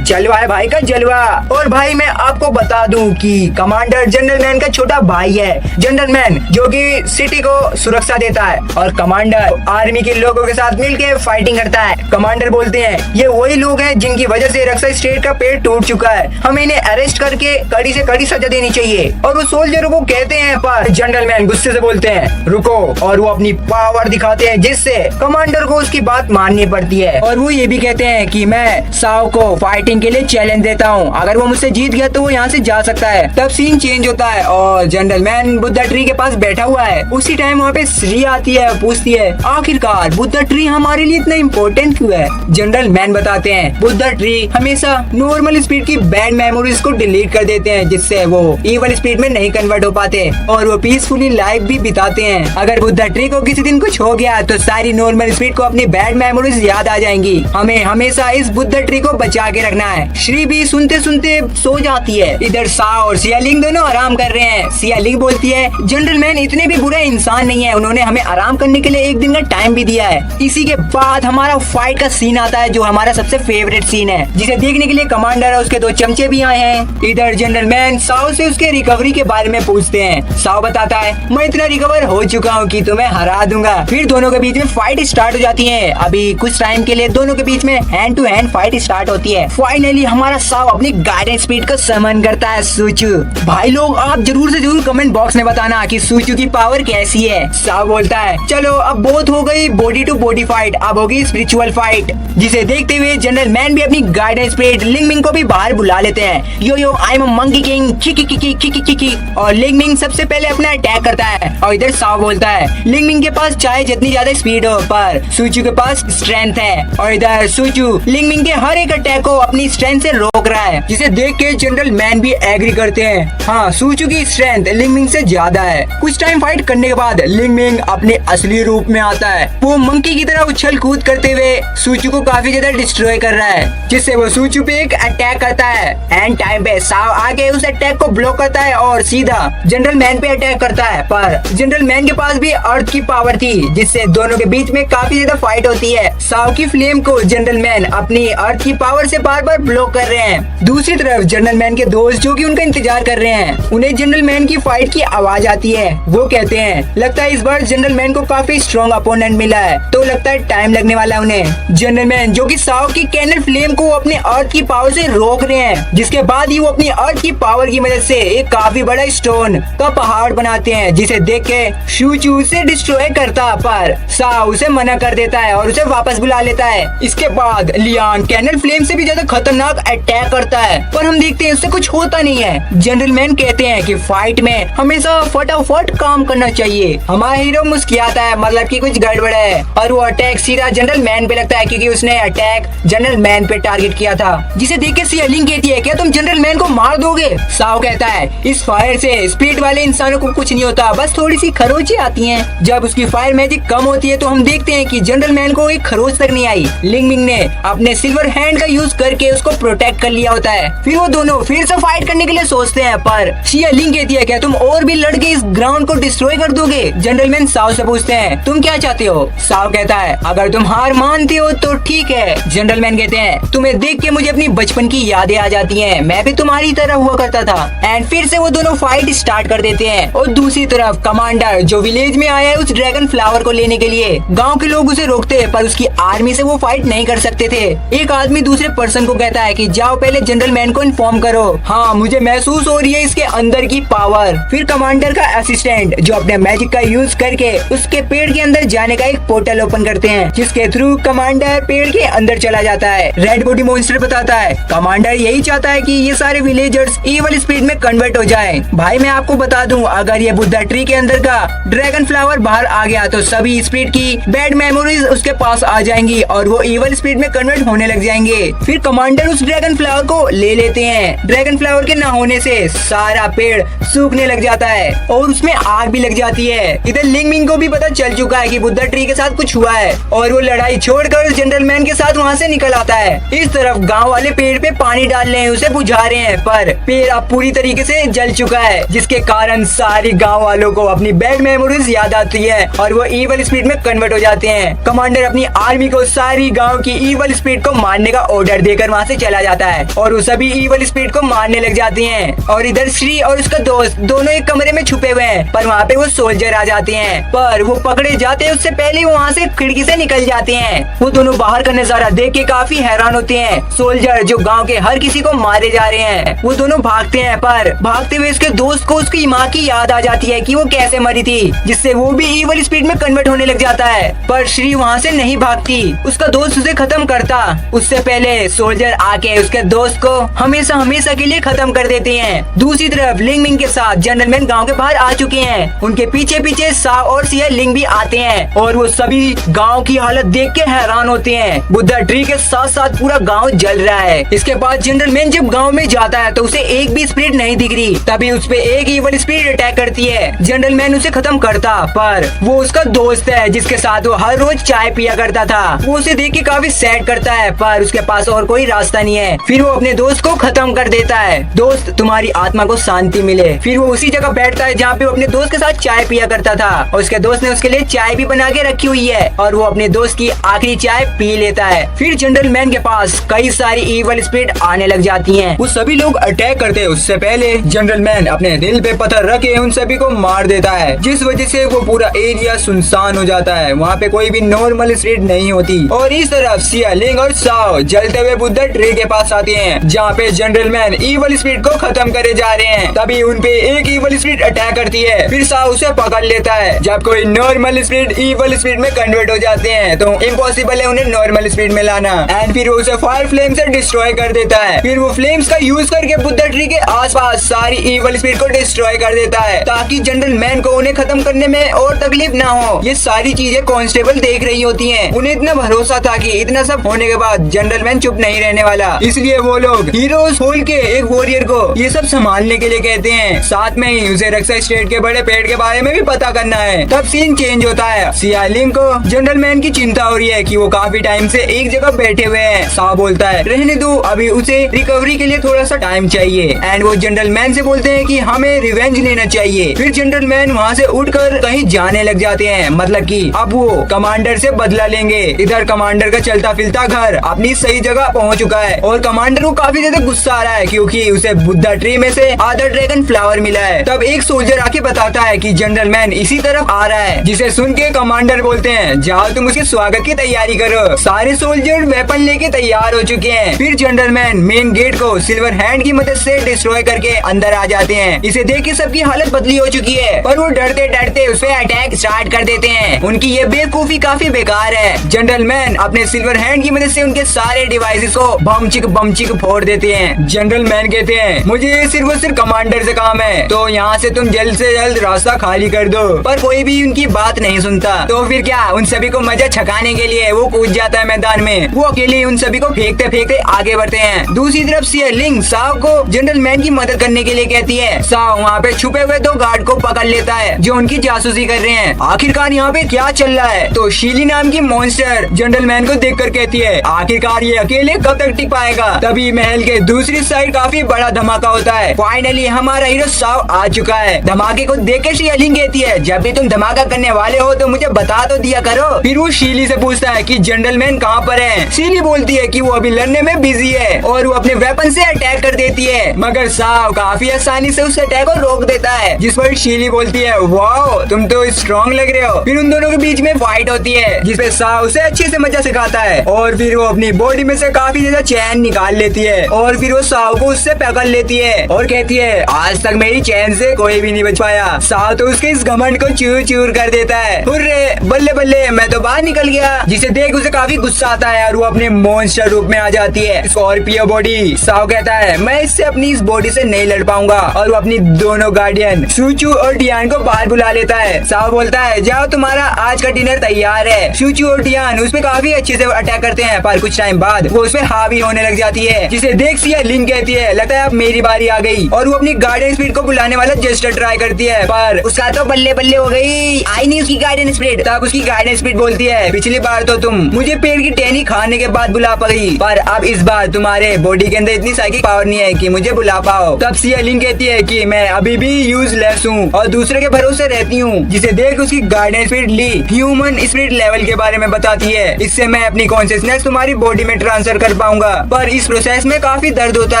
जलवा है भाई का जलवा। और भाई मैं आपको बता दूं कि कमांडर जनरल मैन का छोटा भाई है। जनरल मैन जो कि सिटी को सुरक्षा देता है और कमांडर आर्मी के लोगों के साथ मिलकर फाइटिंग करता है। कमांडर बोलते हैं ये वही लोग हैं जिनकी वजह से रक्षा स्टेट का पेड़ टूट चुका है, हमें इन्हें अरेस्ट करके कड़ी से कड़ी सजा देनी चाहिए। और वो सोल्जरों को कहते हैं, पर जनरल मैन गुस्से से बोलते हैं रुको, और वो अपनी पावर दिखाते हैं जिससे कमांडर को उसकी बात माननी पड़ती है। और वो ये भी कहते हैं कि मैं साव को फाइटिंग के लिए चैलेंज देता हूँ, अगर वो मुझसे जीत गया तो वो यहाँ से जा सकता है। तब सीन चेंज होता है और जनरल मैन बुद्धा ट्री के पास बैठा हुआ है। उसी टाइम वहाँ पे श्री आती है, पूछती है आखिरकार बुद्धा ट्री हमारे लिए इतना इम्पोर्टेंट क्यों है? जनरल मैन बताते हैं बुद्धा ट्री हमेशा नॉर्मल स्पीड की बैड मेमोरीज को डिलीट कर देते हैं, जिससे वो इवल स्पीड में नहीं कन्वर्ट हो पाते और वो पीसफुली लाइफ भी बिताते हैं। अगर बुद्धा ट्री को किसी दिन कुछ हो गया तो सारी नॉर्मल स्पीड को अपनी बैड मेमोरीज याद आ जाएंगी। हमें हमेशा इस बुद्धा ट्री को बचा के रखना है। श्री भी सुनते सुनते सो जाती है। इधर साओ और सियालिंग दोनों आराम कर रहे हैं। सियालिंग बोलती है, जनरल मैन इतने भी बुरा इंसान नहीं है, उन्होंने हमें आराम करने के लिए एक दिन का टाइम भी दिया है। इसी के बाद हमारा फाइट का सीन आता है, जो हमारा सबसे फेवरेट सीन है, जिसे देखने के लिए कमांडर और उसके 2 चमचे भी आए हैं। इधर जनरल मैन साओ से उसके रिकवरी के बारे में पूछते हैं। साओ बताता है, मैं इतना रिकवर हो चुका हूँ कि तुम्हें हरा दूंगा। फिर दोनों के बीच में फाइट स्टार्ट हो जाती है। अभी कुछ टाइम के लिए दोनों के बीच में hand to hand fight start होती है। फाइनली हमारा साओ अपनी गाइडेंस स्पीड को समन करता है सूचू। भाई लोग आप जरूर से जरूर कमेंट बॉक्स में बताना कि सूचू की पावर कैसी है। साओ बोलता है, चलो अब बहुत हो गई बॉडी टू बॉडी फाइट, अब होगी स्पिरिचुअल फाइट, जिसे देखते हुए जनरल मैन भी अपनी गाइडेंस स्पीड लिंगमिंग को भी बाहर बुला लेते हैं। Yo yo I am a monkey king, किकी किकी किकी किकी, और लिंगमिंग सबसे पहले अपना अटैक करता है। और इधर साओ बोलता है, लिंगमिंग के पास चाहे जितनी ज्यादा स्पीड हो, पर सूचू के पास स्ट्रेंथ है। और इधर सूचू लिंगमिंग के हर एक अटैक को अपनी स्ट्रेंथ से रोक रहा है, जिसे देख के जनरल मैन भी एग्री करते हैं। हाँ, सूचू की स्ट्रेंथ लिंगमिंग से ज्यादा है। कुछ टाइम फाइट करने के बाद लिंगमिंग अपने असली रूप में आता है। वो मंकी की तरह उछल कूद करते हुए सूचू को काफी ज्यादा डिस्ट्रॉय कर रहा है, जिससे वो सूचू पे एक अटैक करता है। एंड टाइम पे साओ आके उस अटैक को ब्लॉक करता है और सीधा जनरल मैन पे अटैक करता है। पर जनरल मैन के पास भी अर्थ की पावर थी, जिससे दोनों के बीच में काफी ज्यादा फाइट होती है। साओ की फ्लेम को जनरल मैन अपनी अर्थ की पावर से बार बार ब्लॉक कर रहे हैं। दूसरी तरफ जनरल मैन के दोस्त जो कि उनका इंतजार कर रहे हैं, उन्हें जनरल मैन की फाइट की आवाज आती है। वो कहते हैं, लगता है इस बार जनरल मैन को काफी स्ट्रॉन्ग अपोनेंट मिला है, तो लगता है टाइम लगने वाला है उन्हें। जनरल मैन जो कि साओ की कैनल फ्लेम को अपने अर्थ की पावर से रोक रहे हैं, जिसके बाद ही वो अपनी अर्थ की पावर की मदद से एक काफी बड़ा स्टोन का पहाड़ बनाते हैं, जिसे देख के सूचू उसे डिस्ट्रॉय करता, पर साओ उसे मना कर देता है और उसे वापस बुला लेता है। इसके बाद लियांग कैनल फ्लेम से भी ज्यादा खतरनाक अटैक करता है, पर हम देखते हैं उससे कुछ होता नहीं है। जनरल मैन कहते हैं कि फाइट में हमेशा फटाफट काम करना चाहिए। हमारा हीरो मुस्कुराता है, मतलब कि कुछ गड़बड़ है, और वो अटैक सीधा जनरल मैन पे लगता है, क्योंकि उसने अटैक जनरल मैन पे टारगेट किया था। जिसे देख के सियालिंग कहती है, क्या तुम जनरल मैन को मार दोगे? साओ कहता है, इस फायर से स्पीड वाले इंसानों को कुछ नहीं होता, बस थोड़ी सी खरोंचें आती हैं। जब उसकी फायर मैजिक कम होती है तो हम देखते हैं कि जनरल मैन को एक खरोंच तक नहीं आई। लिंगमिंग ने अपने सिल्वर हैंड का यूज करके उसको प्रोटेक्ट कर लिया होता है। फिर वो दोनों फिर से फाइट करने के लिए सोचते हैं, पर सियालिंग कहती है, क्या तुम और भी लड़के इस ग्राउंड को डिस्ट्रॉय कर दोगे? जनरल मैन साओ से पूछते हैं, तुम क्या चाहते हो? साओ कहता है, अगर तुम हार मानते हो तो ठीक है। जनरल मैन कहते हैं, तुम्हें देख के मुझे अपनी बचपन की यादें आ जाती हैं, मैं भी तुम्हारी तरह हुआ करता था। एंड फिर से वो दोनों फाइट स्टार्ट कर देते हैं। और दूसरी तरफ कमांडर जो विलेज में आया है उस ड्रैगन फ्लावर को लेने के लिए, गांव के लोग उसे रोकते हैं, पर उसकी आर्मी से वो फाइट नहीं कर सकते थे। एक आदमी दूसरे पर्सन को कहता है कि जाओ पहले जनरल मैन को इन्फॉर्म करो, हाँ मुझे महसूस हो रही है इसके अंदर की पावर। फिर कमांडर का असिस्टेंट जो अपने मैजिक का यूज करके उसके पेड़ के अंदर जाने का एक पोर्टल ओपन करते हैं, जिसके थ्रू कमांडर पेड़ के अंदर चला जाता है। रेड बॉडी मॉन्स्टर बताता है, कमांडर यही चाहता है कि ये सारे विलेजर्स इवल स्पीड में कन्वर्ट हो जाएं। भाई मैं आपको बता दूं, अगर ये बुद्धा ट्री के अंदर का ड्रैगन फ्लावर बाहर आ गया तो सभी स्पीड की बैड मेमोरीज उसके पास आ जाएंगी और वो इवल स्पीड में कन्वर्ट होने लग जाएंगे। फिर कमांडर उस ड्रैगन फ्लावर को ले लेते हैं। ड्रैगन फ्लावर के न होने से सारा पेड़ सूखने लग जाता है और उसमें आग भी लग जाती है। इधर लिंगमिंग को भी पता चल चुका है कि बुद्धा ट्री के साथ कुछ हुआ है और वो लड़ाई छोड़कर जनरल मैन के साथ वहाँ से निकल आता है। इस तरफ गांव वाले पेड़ पे पानी डाल रहे हैं, उसे बुझा रहे हैं, पर पेड़ अब पूरी तरीके से जल चुका है, जिसके कारण सारी गांव वालों को अपनी बैड मेमोरीज याद आती है और वो इवल स्पीड में कन्वर्ट हो जाते हैं। कमांडर अपनी आर्मी को सारी गांव की इवल स्पीड को मारने का ऑर्डर देकर वहाँ से चला जाता है और वो सभी इवल स्पीड को मारने लग जाती हैं। और इधर श्री और उसका दोस्त दोनों एक कमरे में छुपे हुए हैं, पर वहाँ पे वो सोल्जर आ जाते हैं, पर वो पकड़े जाते हैं उससे पहले वहाँ से खिड़की से निकल जाते हैं। वो दोनों बाहर का नजारा देख के काफी हैरान होते हैं। सोल्जर जो गांव के हर किसी को मारे जा रहे हैं, वो दोनों भागते हैं, पर भागते हुए उसके दोस्त को उसकी माँ की याद आ जाती है कि वो कैसे मरी थी, जिससे वो भी इवल स्पीड में कन्वर्ट होने लग जाता है। पर श्री वहाँ से नहीं भागती, उसका दोस्त उसे खत्म करता उससे पहले सोल्जर आके उसके दोस्त को हमेशा हमेशा के लिए खत्म कर देते हैं। दूसरी तरफ लिंगमिंग के साथ जनरल मैन गांव के बाहर आ चुके हैं। उनके पीछे पीछे साओ और सिया लिंग भी आते हैं और वो सभी गांव की हालत देख के हैरान होते हैं। बुद्धा ट्री के साथ साथ पूरा गांव जल रहा है। इसके बाद जनरल मैन जब गांव में जाता है तो उसे एक भी स्पिरिट नहीं दिख रही, तभी उस पे एक इवल स्पिरिट अटैक करती है। जनरल मैन उसे खत्म करता, पर वो उसका दोस्त है जिसके साथ वो हर रोज चाय पिया करता था। वो उसे देख के काफी सैड करता है, पर उसके पास और कोई रास्ता नहीं है। फिर वो अपने दोस्त को खत्म कर देता है। दोस्त तुम्हारी आत्मा को शांति मिले। फिर वो उसी जगह बैठता है जहाँ पे वो अपने दोस्त के साथ चाय पिया करता था और उसके दोस्त ने उसके लिए चाय भी बना के रखी हुई है और वो अपने दोस्त की आखिरी चाय पी लेता है। फिर जनरल मैन के पास कई सारी इवल स्पिरिट आने लग जाती हैं। वो सभी लोग अटैक करते हैं। उससे पहले जनरल मैन अपने दिल पे पत्थर रखे उन सभी को मार देता है, जिस वजह से वो पूरा एरिया सुनसान हो जाता है। वहाँ पे कोई भी नॉर्मल स्पिरिट नहीं होती। और इस तरफ सिया लिंग और साओ जलते हुए बुद्धा ट्री के पास आते हैं जहाँ पे जनरल मैन इवल स्पिरिट को खत्म करे जा रहे हैं। तभी उन पे एक इवल स्पिरिट अटैक करती है। फिर साओ उसे पकड़ लेता है। जब कोई नॉर्मल स्पिरिट इवल स्पिरिट में कन्वर्ट हो जाते हैं तो इम्पॉसिबल है उन्हें नॉर्मल स्पिरिट में लाना। एंड फिर वो उसे फायर फ्लेम से डिस्ट्रॉय कर देता है। फिर वो फ्लेम्स का यूज करके बुद्धा ट्री के आसपास सारी इवल स्पिरिट को डिस्ट्रॉय कर देता है ताकि जनरल मैन को उन्हें खत्म करने में और तकलीफ ना हो। ये सारी चीजें कांस्टेबल देख रही होती हैं। उन्हें इतना भरोसा था कि इतना सब होने के बाद जनरल मैन चुप नहीं रहने वाला, इसलिए वो लोग हीरोज खोल के एक वॉरियर को ये सब संभालने के लिए कहते हैं। साथ में ही उसे रक्षा स्टेट के बड़े पेड़ के बारे में भी पता करना है। तब सीन चेंज होता है। सिया लिंग को जनरल मैन की चिंता हो रही है कि वो काफी टाइम से एक जगह बैठे हुए हैं। सा बोलता है रहने दो, अभी उसे रिकवरी के लिए थोड़ा सा टाइम चाहिए। एंड वो जनरल मैन से बोलते हैं कि हमें रिवेंज लेना चाहिए। फिर जनरल मैन वहाँ से उठकर कहीं जाने लग जाते हैं, मतलब कि अब वो कमांडर से बदला लेंगे। इधर कमांडर का चलता फिरता घर अपनी सही जगह पहुँच चुका है और कमांडर को काफी ज्यादा गुस्सा आ रहा है क्योंकि उसे बुद्धा ट्री में से आधा ड्रैगन फ्लावर मिला है। तब एक सोल्जर आके बताता है कि जनरल मैन इसी तरफ आ रहा है, जिसे सुन के कमांडर बोलते हैं जाओ तुम उसके स्वागत की तैयारी करो। सारे सोल्जर वेपन लेके तैयार हो चुके हैं। फिर जनरल मैन मेन गेट को सिल्वर हैंड की मदद से डिस्ट्रॉय करके अंदर आ जाते हैं। इसे देख के सबकी हालत बदली हो चुकी है, पर वो डरते डरते उस पे अटैक स्टार्ट कर देते हैं। उनकी ये बेवकूफी काफी बेकार है। जनरल मैन अपने सिल्वर हैंड की मदद से उनके सारे डिवाइसेस को बम चिक फोड़ देते हैं। जनरल मैन कहते हैं मुझे सिर्फ और सिर्फ कमांडर से काम है, तो यहाँ से तुम जल्द से जल्द रास्ता खाली कर दो। पर कोई भी उनकी बात नहीं सुनता। तो फिर क्या, उन सभी को मजा छकाने के लिए वो कूद जाता है मैदान में। वो अकेले उन सभी को फेंकते फेंकते आगे बढ़ते हैं। दूसरी तरफ सिया लिंग साओ को जनरल मैन की मदद करने के लिए कहती है। साओ वहाँ पे छुपे हुए दो गार्ड को पकड़ लेता है जो उनकी जासूसी कर रहे हैं। आखिरकार यहाँ पे क्या चल रहा है? तो शीली नाम की मॉन्स्टर जनरल मैन को देखकर कहती है आखिरकार ये अकेले कब तक टिक पाएगा। तभी महल के दूसरी साइड काफी बड़ा धमाका होता है। फाइनली हमारा हीरो साओ आ चुका है। धमाके को देख के सिया लिंग कहती है जब भी तुम धमाका करने वाले हो तो मुझे बता तो दिया करो। फिर वो शीली से पूछता है कि जनरल मैन कहाँ पर है। शीली बोलती है कि वो अभी लड़ने में बिजी है और वो अपने वेपन से अटैक कर देती है, मगर साओ काफी आसानी से उस अटैक को रोक देता है। जिस पर शीली बोलती है वाओ तुम तो स्ट्रॉन्ग लग रहे हो। फिर उन दोनों के बीच में फाइट होती है जिसपे साओ उसे अच्छे से मजा सिखाता है और फिर वो अपनी बॉडी में से काफी ज्यादा चैन निकाल लेती है और फिर वो साओ को उससे पकड़ लेती है और कहती है आज तक मेरी चैन से कोई भी नहीं बच पाया। साओ तो उसके इस घमंड को चूर चूर कर देता है। हुर्रे बल्ले बल्ले मैं तो बाहर निकल गया। जिसे देख उसे काफी गुस्सा आता है और वो अपने मॉन्स्टर रूप में आ जाती है स्कॉर्पियो बॉडी। साओ कहता है मैं इससे अपनी इस बॉडी से नहीं लड़ पाऊंगा और वो अपनी दोनों गार्डियन सूचू और डियान को बाहर बुला लेता है। साओ बोलता है जाओ तुम्हारा आज का डिनर तैयार है। सूचू और डियान उसपे काफी अच्छे से अटैक करते हैं, पर कुछ टाइम बाद वो उसपे हावी होने लग जाती है। जिसे देख सिया लिंग कहती है लगता है अब मेरी बारी आ गई और वो अपनी गार्डियन स्पिरिट को बुलाने वाला जेस्टर ट्राई करती है, पर उसका तो बल्ले बल्ले हो गई। आई नहीं उसकी गार्डियन स्पिरिट। तब उसकी गार्डियन स्पिरिट बोलती है पिछली बार तो तुम मुझे पेड़ की टहनी खाने के बाद बुला पाई, पर अब इस बार तुम्हारे बॉडी के अंदर इतनी साइकिक पावर नहीं है कि मुझे बुला पाओ। तब सिया लिंग कहती है कि मैं अभी भी यूजलेस हूँ और दूसरे के भरोसे रहती हूँ। जिसे देख उसकी गार्डियन स्पिरिट ली ह्यूमन स्पिरिट लेवल के बारे में बताती है, इससे मैं अपनी कॉन्शियसनेस तुम्हारी बॉडी में ट्रांसफर कर पाऊंगा, पर इस प्रोसेस में काफी दर्द होता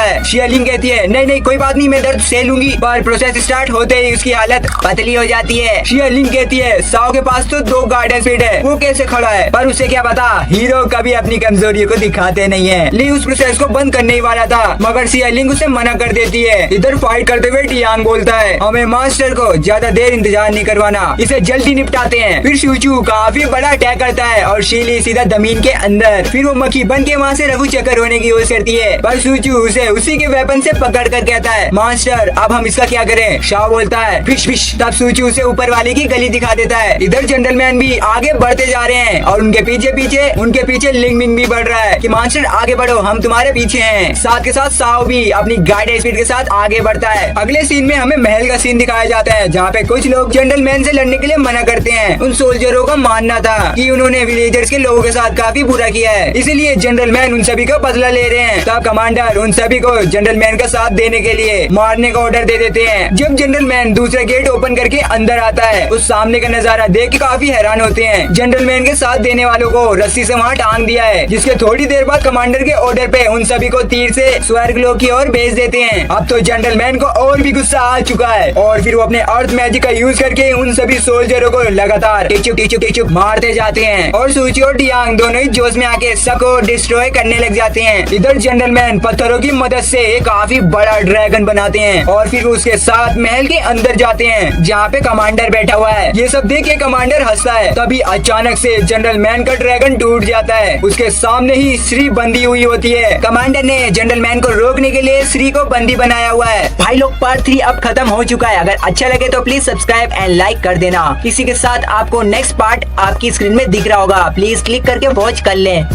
है। सिया लिंग कहती है नहीं नहीं कोई बात नहीं, मैं दर्द सह लूंगी, पर प्रोसेस स्टार्ट होते ही उसकी हालत पतली हो जाती है। सिया लिंग कहती है साओ के पास तो दो गार्डियन स्पिरिट है, वो कैसे खड़ा है? पर उसे क्या पता, हीरो कभी अपनी कमजोरियों को दिखाते नहीं है। ली उस प्रोसेस को बंद करने ही वाला था, मगर सिया लिंग उसे मना कर देती है। इधर फाइट करते हुए डियांग बोलता है हमें मास्टर को ज्यादा देर इंतजार नहीं करवाना, इसे जल्दी निपटाते हैं। फिर शूचू काफी बड़ा अटैक करता है और शीली सीधा जमीन के अंदर। फिर वो मक्खी बन के वहाँ से रघु चक्कर होने की कोशिश करती है, पर शूचू उसे उसी के वेपन से पकड़ कर कहता है मास्टर अब हम इसका क्या करें? शाओ बोलता है फिश फिश। तब शूचू उसे ऊपर वाले की गली दिखा देता है। इधर जनरल मैन भी आगे बढ़ते जा रहे हैं और उनके पीछे लिंग मिंग भी बढ़ रहा है कि मास्टर आगे बढ़ो हम तुम्हारे पीछे हैं। साथ के साथ साओ भी अपनी गाइड स्पीड के साथ आगे बढ़ता है। अगले सीन में हमें महल का सीन दिखाया जाता है जहाँ पे कुछ लोग जनरल मैन से लड़ने के लिए मना करते हैं। उन सोल्जरों का मानना था कि उन्होंने विलेजर्स के लोगों के साथ काफी बुरा किया है, इसीलिए जनरल मैन उन सभी सभी का बदला ले रहे हैं। तब कमांडर उन सभी को जनरल मैन का साथ देने के लिए मारने का ऑर्डर दे देते हैं। जब जनरल मैन दूसरा गेट ओपन करके अंदर आता है, उस सामने का नजारा देख के काफी हैरान होते हैं। जनरल मैन के साथ देने वालों को रस्सी से वहाँ टांग दिया है, जिसके थोड़ी देर बाद कमांडर के ऑर्डर पे उन सभी को तीर से स्वर्ग लोक की ओर भेज देते हैं। अब तो जनरल मैन को और भी गुस्सा आ चुका है और फिर वो अपने अर्थ मैजिक का यूज करके उन सभी सोल्जरों को लगातार टिचुक मारते जाते हैं और सूची और डियांग दोनों ही जोश में आके सबको डिस्ट्रॉय करने लग जाते हैं। इधर जनरल मैन पत्थरों की मदद से एक काफी बड़ा ड्रैगन बनाते हैं और फिर उसके साथ महल के अंदर जाते हैं जहाँ पे कमांडर बैठा हुआ है। ये सब देख के कमांडर हंसता है। तभी अचानक से जनरल मैन का ड्रैगन टूट जाता है। उसके सामने ही श्री बंदी हुई होती है। कमांडर ने जनरल मैन को रोकने के लिए श्री को बंदी बनाया हुआ है। भाई लोग पार्ट 3 अब खत्म हो चुका है। अगर अच्छा लगे तो प्लीज सब्सक्राइब एंड लाइक कर देना। इसी के साथ आपको नेक्स्ट पार्ट आपकी स्क्रीन में दिख रहा होगा, प्लीज क्लिक करके वॉच कर लें।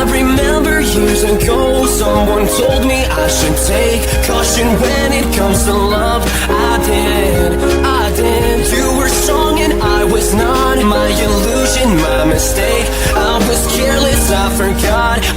Remember years ago, someone told me I should take caution when it comes to love. I did. You were strong and I was not. My illusion, my mistake. I was careless, I forgot.